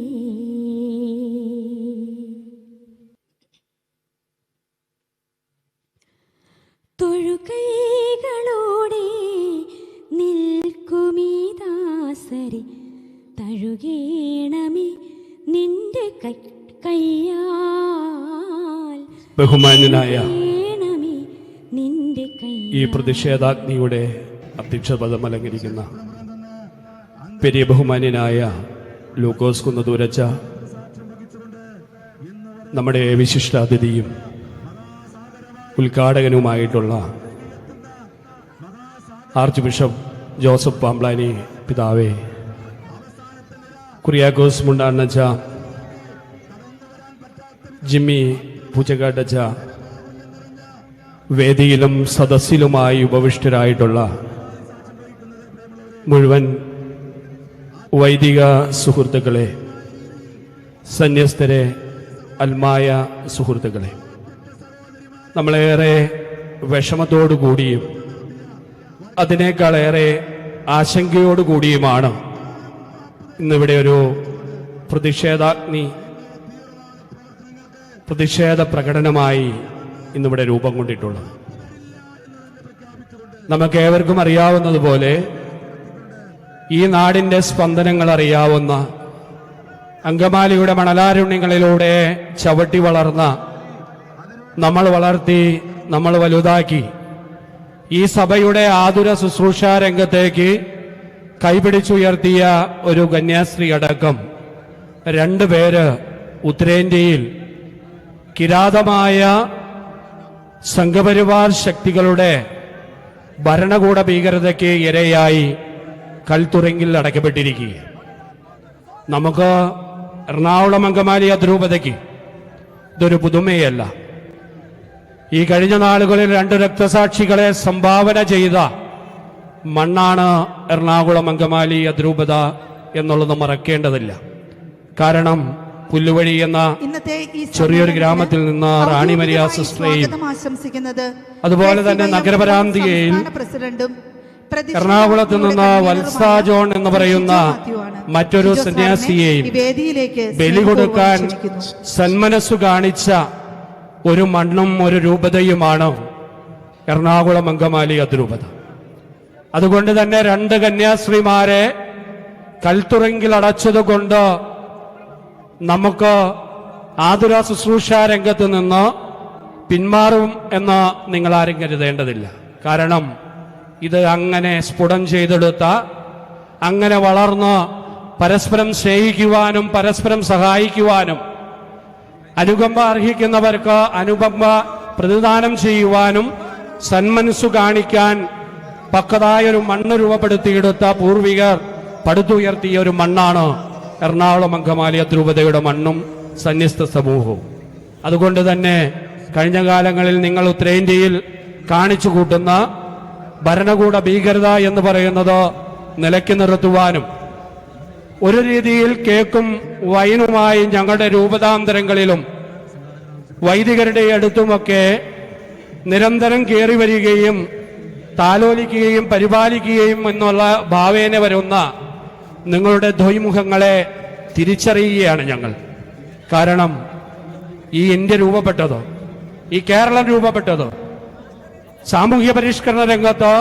തൊഴുകൈകളോടെ നിൽക്കുമീദാസരെ തഴുകേണമേ നിന്റെ കയ്യാൽ. ബഹുമാന്യനായ നിന്റെ ഈ പ്രതിഷേധാഗ്നിയുടെ അധ്യക്ഷപദം അലങ്കരിക്കുന്ന പെരിയ ബഹുമാന്യനായ ലൂക്കോസ് കുന്നതൂരച്ച നമ്മുടെ വിശിഷ്ടാതിഥിയും ഉദ്ഘാടകനുമായിട്ടുള്ള ആർച്ച് ബിഷപ്പ് ജോസഫ് പാംബ്ലാനി പിതാവേ, കുര്യാക്കോസ് മുണ്ടാണ്ണച്ച, ജിമ്മി പൂച്ചക്കാട്ടച്ച, വേദിയിലും സദസ്സിലുമായി ഉപവിഷ്ടരായിട്ടുള്ള മുഴുവൻ വൈദിക സുഹൃത്തുക്കളെ, സന്യസ്തരെ, അൽമായ സുഹൃത്തുക്കളെ, നമ്മളേറെ വിഷമത്തോടുകൂടിയും അതിനേക്കാളേറെ ആശങ്കയോടുകൂടിയുമാണ് ഇന്നിവിടെ ഒരു പ്രതിഷേധ പ്രകടനമായി ഇന്നിവിടെ രൂപം കൊണ്ടിട്ടുള്ളത്. നമുക്ക് ഏവർക്കും അറിയാവുന്നതുപോലെ ഈ നാടിന്റെ സ്പന്ദനങ്ങൾ അറിയാവുന്ന, അങ്കമാലിയുടെ മണലാരുണ്യങ്ങളിലൂടെ ചവിട്ടി വളർന്ന, നമ്മൾ വളർത്തി, നമ്മൾ വലുതാക്കി ഈ സഭയുടെ ആതുര ശുശ്രൂഷ രംഗത്തേക്ക് കൈപിടിച്ചുയർത്തിയ ഒരു കന്യാസ്ത്രീ അടക്കം 2 പേര് ഉത്തരേന്ത്യയിൽ കിരാതമായ സംഘപരിവാർ ശക്തികളുടെ ഭരണകൂട ഭീകരതയ്ക്ക് ഇരയായി കൽത്തുറങ്കിൽ അടയ്ക്കപ്പെട്ടിരിക്കുക. നമുക്ക് എറണാകുളം അങ്കമാലി അതിരൂപതയ്ക്ക് ഇതൊരു പുതുമയല്ല. ഈ കഴിഞ്ഞ നാളുകളിൽ 2 രക്തസാക്ഷികളെ സംഭാവന ചെയ്ത മണ്ണാണ് എറണാകുളം അങ്കമാലി അതിരൂപത എന്നുള്ളത് മറക്കേണ്ടതില്ല. കാരണം പുല്ലുവഴി എന്ന ചെറിയൊരു ഗ്രാമത്തിൽ നിന്ന് റാണി മരിയ സിസ്റ്ററെയും അതുപോലെ തന്നെ നഗരപരാന്തികയിൽ എറണാകുളത്ത് നിന്ന് വത്സ ജോൺ എന്ന് പറയുന്ന മറ്റൊരു സന്യാസിയെയും ബലി കൊടുക്കാൻ സന്മനസ്സു കാണിച്ച ഒരു മണ്ണും ഒരു രൂപതയുമാണ് എറണാകുളം അങ്കമാലി അതിരൂപത. അതുകൊണ്ട് തന്നെ 2 കന്യാസ്ത്രീമാരെ കൽത്തുറങ്കിൽ അടച്ചതുകൊണ്ട് നമുക്ക് ആതുര ശുശ്രൂഷ രംഗത്ത് നിന്ന് പിന്മാറും എന്ന് നിങ്ങൾ ആരും കരുതേണ്ടതില്ല. കാരണം ഇത് അങ്ങനെ സ്ഫുടം ചെയ്തെടുത്ത, അങ്ങനെ വളർന്ന് പരസ്പരം സ്നേഹിക്കുവാനും പരസ്പരം സഹായിക്കുവാനും അനുകമ്പ അർഹിക്കുന്നവർക്ക് അനുകമ്പ പ്രതിദാനം ചെയ്യുവാനും സന്മനസ്സു കാണിക്കാൻ പക്കതായൊരു മണ്ണ് രൂപപ്പെടുത്തിയെടുത്ത പൂർവികർ പടുത്തുയർത്തിയ ഒരു മണ്ണാണ് എറണാകുളം അങ്കമാലി അതിരൂപതയുടെ മണ്ണും സന്യസ്ത സമൂഹവും. അതുകൊണ്ട് തന്നെ കഴിഞ്ഞ കാലങ്ങളിൽ നിങ്ങൾ ഉത്തരേന്ത്യയിൽ കാണിച്ചു കൂട്ടുന്ന ഭരണകൂട ഭീകരത എന്ന് പറയുന്നത് നിലയ്ക്ക് നിർത്തുവാനും ഒരു രീതിയിൽ കേക്കും വൈനുമായി ഞങ്ങളുടെ രൂപതാന്തരങ്ങളിലും വൈദികരുടെ അടുത്തുമൊക്കെ നിരന്തരം കയറി വരികയും താലോലിക്കുകയും പരിപാലിക്കുകയും എന്നുള്ള ഭാവേന വരുന്ന നിങ്ങളുടെ ദ്വൈമുഖങ്ങളെ തിരിച്ചറിയുകയാണ് ഞങ്ങൾ. കാരണം ഈ ഇന്ത്യ രൂപപ്പെട്ടതോ, ഈ കേരളം രൂപപ്പെട്ടതോ സാമൂഹ്യ പരിഷ്കരണ രംഗത്ത്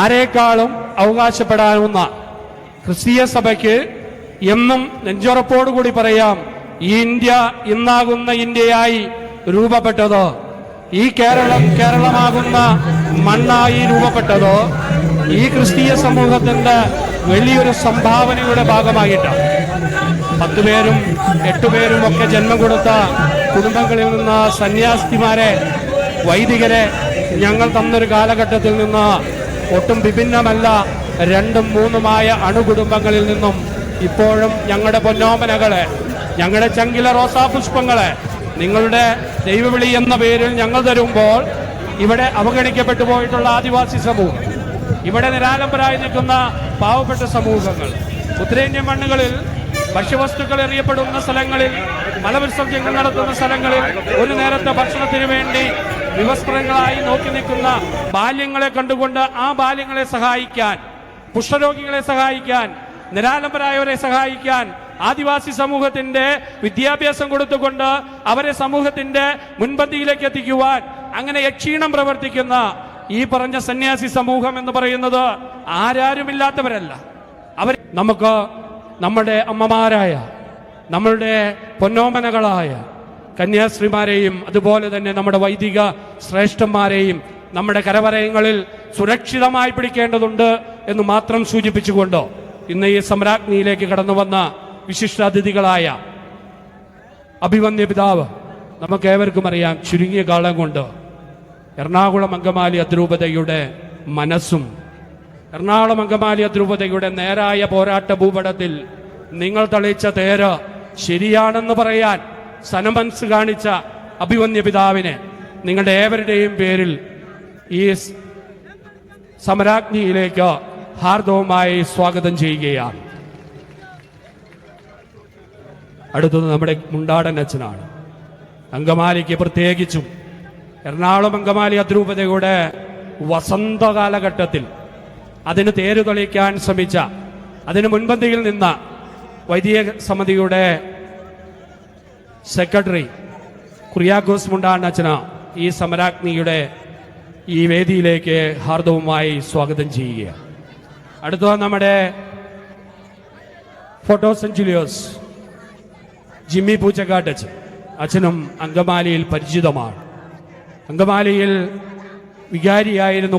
ആരെക്കാളും അവകാശപ്പെടാവുന്ന ക്രിസ്തീയ സഭയ്ക്ക് എന്നും നെഞ്ചുറപ്പോടുകൂടി പറയാം, ഈ ഇന്ത്യ ഇന്നാകുന്ന ഇന്ത്യയായി രൂപപ്പെട്ടതോ, ഈ കേരളമാകുന്ന മണ്ണായി രൂപപ്പെട്ടതോ ഈ ക്രിസ്തീയ സമൂഹത്തിന്റെ വലിയൊരു സംഭാവനയുടെ ഭാഗമായിട്ടാണ്. 10 പേരും 8 പേരും ഒക്കെ ജന്മം കൊടുത്ത കുടുംബങ്ങളിൽ നിന്ന് സന്യാസിമാരെ, വൈദികരെ ഞങ്ങൾ തന്നൊരു കാലഘട്ടത്തിൽ നിന്ന് ഒട്ടും വിഭിന്നമല്ല. 2ഉം 3ഉമായ അണുകുടുംബങ്ങളിൽ നിന്നും ഇപ്പോഴും ഞങ്ങളുടെ പൊന്നോമനകളെ, ഞങ്ങളുടെ ചങ്കില റോസാപുഷ്പങ്ങളെ നിങ്ങളുടെ ദൈവവിളി എന്ന പേരിൽ ഞങ്ങൾ തരുമ്പോൾ ഇവിടെ അവഗണിക്കപ്പെട്ടു പോയിട്ടുള്ള ആദിവാസി സമൂഹം, ഇവിടെ നിരാലംബരായി നിൽക്കുന്ന പാവപ്പെട്ട സമൂഹങ്ങൾ, ഉത്തരേന്ത്യൻ മണ്ണുകളിൽ ഭക്ഷ്യവസ്തുക്കൾ എറിയപ്പെടുന്ന സ്ഥലങ്ങളിൽ, മലവിസർജ്യങ്ങൾ നടത്തുന്ന സ്ഥലങ്ങളിൽ ഒരു നേരത്തെ ഭക്ഷണത്തിന് വേണ്ടി വിവസ്ത്രങ്ങളായി നോക്കി നിൽക്കുന്ന ബാല്യങ്ങളെ കണ്ടുകൊണ്ട് ആ ബാല്യങ്ങളെ സഹായിക്കാൻ, കുഷ്ഠരോഗികളെ സഹായിക്കാൻ, നിരാലംബരായവരെ സഹായിക്കാൻ, ആദിവാസി സമൂഹത്തിന്റെ വിദ്യാഭ്യാസം കൊടുത്തുകൊണ്ട് അവരെ സമൂഹത്തിന്റെ മുൻപന്തിയിലേക്ക് എത്തിക്കുവാൻ അങ്ങനെ യക്ഷീണം പ്രവർത്തിക്കുന്ന ഈ പറഞ്ഞ സന്യാസി സമൂഹം എന്ന് പറയുന്നത് ആരാരുമില്ലാത്തവരല്ല. അവർ നമുക്ക് നമ്മുടെ അമ്മമാരായ, നമ്മളുടെ പൊന്നോമനകളായ കന്യാസ്ത്രീമാരെയും അതുപോലെ തന്നെ നമ്മുടെ വൈദിക ശ്രേഷ്ഠന്മാരെയും നമ്മുടെ കരവലയങ്ങളിൽ സുരക്ഷിതമായി പിടിക്കേണ്ടതുണ്ട് എന്ന് മാത്രം സൂചിപ്പിച്ചുകൊണ്ട് ഇന്ന് ഈ സമ്രാജ്ഞിയിലേക്ക് കടന്നു വന്ന വിശിഷ്ടാതിഥികളായ അഭിവന്യ പിതാവ്, നമുക്ക് ഏവർക്കും അറിയാം, ചുരുങ്ങിയ കാലം കൊണ്ട് എറണാകുളം അങ്കമാലി അതിരൂപതയുടെ മനസ്സും എറണാകുളം അങ്കമാലി അതിരൂപതയുടെ നേരായ പോരാട്ട ഭൂപടത്തിൽ നിങ്ങൾ തെളിയിച്ച തേര് ശരിയാണെന്ന് പറയാൻ സനമനസ് കാണിച്ച അഭിമന്യ പിതാവിനെ നിങ്ങളുടെ ഏവരുടെയും പേരിൽ ഈ സമരാഗ്നിയിലേക്ക് ഹാർദവുമായി സ്വാഗതം ചെയ്യുകയാണ്. അടുത്തത് നമ്മുടെ മുണ്ടാടൻ അച്ഛനാണ്. അങ്കമാലിക്ക് പ്രത്യേകിച്ചും എറണാകുളം അങ്കമാലി അതിരൂപതയുടെ വസന്ത കാലഘട്ടത്തിൽ അതിന് തേര് തെളിയിക്കാൻ ശ്രമിച്ച, അതിന് മുൻപന്തിയിൽ നിന്ന വൈദിക സമിതിയുടെ സെക്രട്ടറി കുര്യാക്കോസ് മുണ്ടാടൻ അച്ഛന് ഈ സമരാഗ്നിയുടെ ഈ വേദിയിലേക്ക് ഹാർദവുമായി സ്വാഗതം ചെയ്യുക. അടുത്ത നമ്മുടെ ഫോട്ടോസ് ജൂലിയോസ് ജിമ്മി പൂച്ചക്കാട്ട് അച്ഛനും അങ്കമാലിയിൽ പരിചിതമാണ്. അങ്കമാലിയിൽ വികാരിയായിരുന്നു.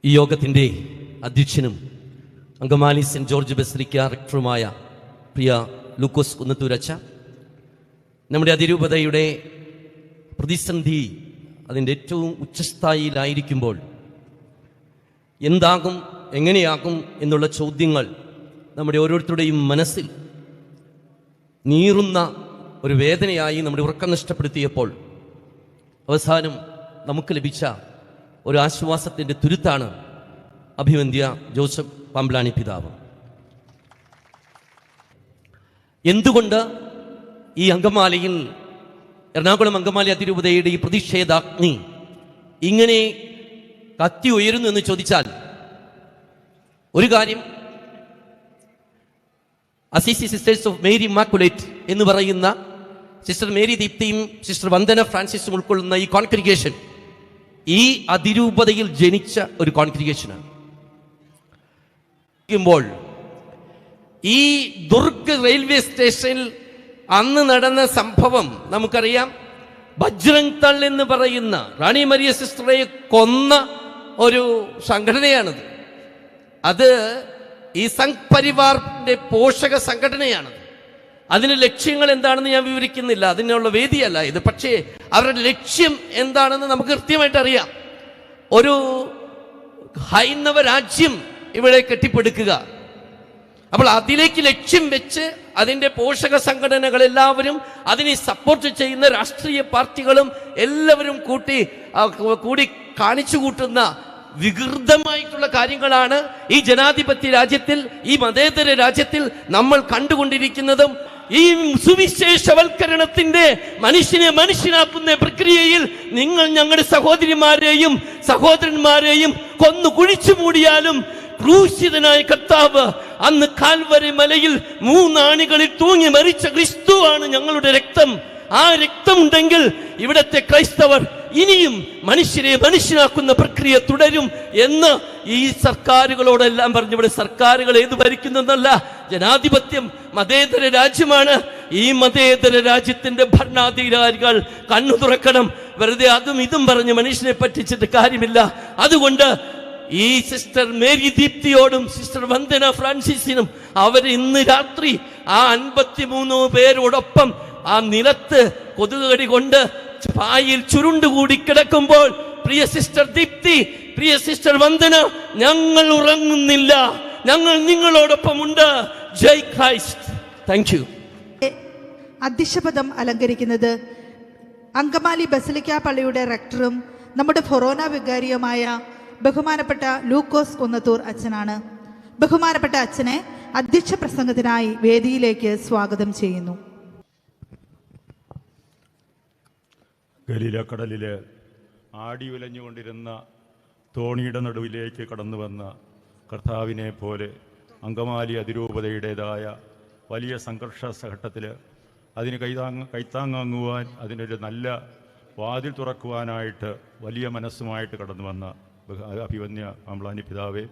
ഈ യോഗത്തിൻ്റെ അധ്യക്ഷനും അങ്കമാലി സെൻറ്റ് ജോർജ് ബസിലിക്ക റെക്ടറുമായ പ്രിയ ലൂക്കോസ് കുന്നത്തൂരച്ച, നമ്മുടെ അതിരൂപതയുടെ പ്രതിസന്ധി അതിൻ്റെ ഏറ്റവും ഉച്ചസ്ഥായിയിലായിരിക്കുമ്പോൾ എന്താകും, എങ്ങനെയാകും എന്നുള്ള ചോദ്യങ്ങൾ നമ്മുടെ ഓരോരുത്തരുടെയും മനസ്സിൽ നീറുന്ന ഒരു വേദനയായി നമ്മുടെ ഉറക്കം നഷ്ടപ്പെടുത്തിയപ്പോൾ അവസാനം നമുക്ക് ലഭിച്ച ഒരു ആശ്വാസത്തിൻ്റെ തുരുത്താണ് അഭിവന്ദ്യ ജോസഫ് പാമ്പ്ലാനി പിതാവ്. എന്തുകൊണ്ട് ഈ അങ്കമാലിയിൽ എറണാകുളം അങ്കമാലി അതിരൂപതയുടെ ഈ പ്രതിഷേധാഗ്നി ഇങ്ങനെ കത്തി ഉയരുന്നു എന്ന് ചോദിച്ചാൽ ഒരു കാര്യം, Assisi sisters of Mary immaculate എന്ന് പറയുന്ന സിസ്റ്റർ മേരി ദീപ്തിയും സിസ്റ്റർ വന്ദന ഫ്രാൻസിസും ഉൾക്കൊള്ളുന്ന ഈ കോൺഗ്രിഗേഷൻ ഈ അതിരൂപതയിൽ ജനിച്ച ഒരു കോൺഗ്രിഗേഷനാണ്. ഈ ദുർഗ് റെയിൽവേ സ്റ്റേഷനിൽ അന്ന് നടന്ന സംഭവം നമുക്കറിയാം. ബജ്രംഗ് ദൾ എന്ന് പറയുന്ന റാണി മരിയ സിസ്റ്ററെ കൊന്ന ഒരു സംഘടനയാണത്. അത് ഈ സംഘ് പരിവാറിന്റെ പോഷക സംഘടനയാണത്. അതിന് ലക്ഷ്യങ്ങൾ എന്താണെന്ന് ഞാൻ വിവരിക്കുന്നില്ല, അതിനുള്ള വേദിയല്ല ഇത്. പക്ഷേ അവരുടെ ലക്ഷ്യം എന്താണെന്ന് നമുക്ക് കൃത്യമായിട്ട് അറിയാം. ഒരു ഹൈന്ദവ രാജ്യം ഇവിടെ കെട്ടിപ്പടുക്കുക. അപ്പോൾ അതിലേക്ക് ലക്ഷ്യം വെച്ച് അതിൻ്റെ പോഷക സംഘടനകൾ എല്ലാവരും, അതിനെ സപ്പോർട്ട് ചെയ്യുന്ന രാഷ്ട്രീയ പാർട്ടികളും എല്ലാവരും കൂടി കാണിച്ചു കൂട്ടുന്ന വികൃതമായിട്ടുള്ള കാര്യങ്ങളാണ് ഈ ജനാധിപത്യ രാജ്യത്തിൽ, ഈ മതേതര രാജ്യത്തിൽ നമ്മൾ കണ്ടുകൊണ്ടിരിക്കുന്നതും. ഈ സുവിശേഷവൽക്കരണത്തിന്റെ മനുഷ്യനെ മനുഷ്യനാക്കുന്ന പ്രക്രിയയിൽ നിങ്ങൾ ഞങ്ങളുടെ സഹോദരിമാരെയും സഹോദരന്മാരെയും കൊന്നു കുഴിച്ചു മൂടിയാലും ക്രൂശിതനായ കർത്താവ് അന്ന് കാൽവരി മലയിൽ 3 ആണികളിൽ തൂങ്ങി മരിച്ച ക്രിസ്തുവാണ് ഞങ്ങളുടെ രക്തം. ആ രക്തമുണ്ടെങ്കിൽ ഇവിടത്തെ ക്രൈസ്തവർ ഇനിയും മനുഷ്യരെ മനുഷ്യനാക്കുന്ന പ്രക്രിയ തുടരും എന്ന് ഈ സർക്കാരുകളോടെല്ലാം പറഞ്ഞു. ഇവിടെ സർക്കാരുകൾ ഏത് ഭരിക്കുന്നതല്ല, ജനാധിപത്യം മതേതര രാജ്യമാണ്. ഈ മതേതര രാജ്യത്തിന്റെ ഭരണാധികാരികൾ കണ്ണു തുറക്കണം. വെറുതെ അതും ഇതും പറഞ്ഞ് മനുഷ്യനെ പറ്റിച്ചിട്ട് കാര്യമില്ല. അതുകൊണ്ട് ഈ സിസ്റ്റർ മേരി ദീപ്തിയോടും സിസ്റ്റർ വന്ദന ഫ്രാൻസിസിനും അവർ ഇന്ന് രാത്രി ആ 53 പേരോടൊപ്പം ആ നിലത്ത് കൊതുകടി കൊണ്ട് പായിൽ ചുരുണ്ടുകൂടി കിടക്കുമ്പോൾ, പ്രിയ സിസ്റ്റർ ദീപ്തി, പ്രിയ സിസ്റ്റർ വന്ദന, ഞങ്ങൾ ഉറങ്ങുന്നില്ല, ഞങ്ങൾ നിങ്ങളോടൊപ്പമുണ്ട്. ജയ് ക്രൈസ്റ്റ്. Thank you. അധ്യക്ഷപദം അലങ്കരിക്കുന്നത് അങ്കമാലി ബസിലിക്ക പള്ളിയുടെ റെക്ടറും നമ്മുടെ ഫൊറോന വികാരിയുമായ ബഹുമാനപ്പെട്ട ലൂക്കോസ് കുന്നത്തൂർ അച്ഛനാണ്. ബഹുമാനപ്പെട്ട അച്ഛനെ അധ്യക്ഷ പ്രസംഗത്തിനായി വേദിയിലേക്ക് സ്വാഗതം ചെയ്യുന്നു. ഗലീലക്കടലിൽ ആടി ഉലഞ്ഞുകൊണ്ടിരുന്ന തോണിയുടെ നടുവിലേക്ക് കടന്നു വന്ന കർത്താവിനെ പോലെ അങ്കമാലി അതിരൂപതയുടേതായ വലിയ സംഘർഷഘട്ടത്തിൽ അതിന് കൈത്താങ്ങാങ്ങുവാൻ, അതിനൊരു നല്ല വാതിൽ തുറക്കുവാനായിട്ട് വലിയ മനസ്സുമായിട്ട് കടന്നു വന്ന അഭിവന്യ അമ്ലാനി പിതാവെ,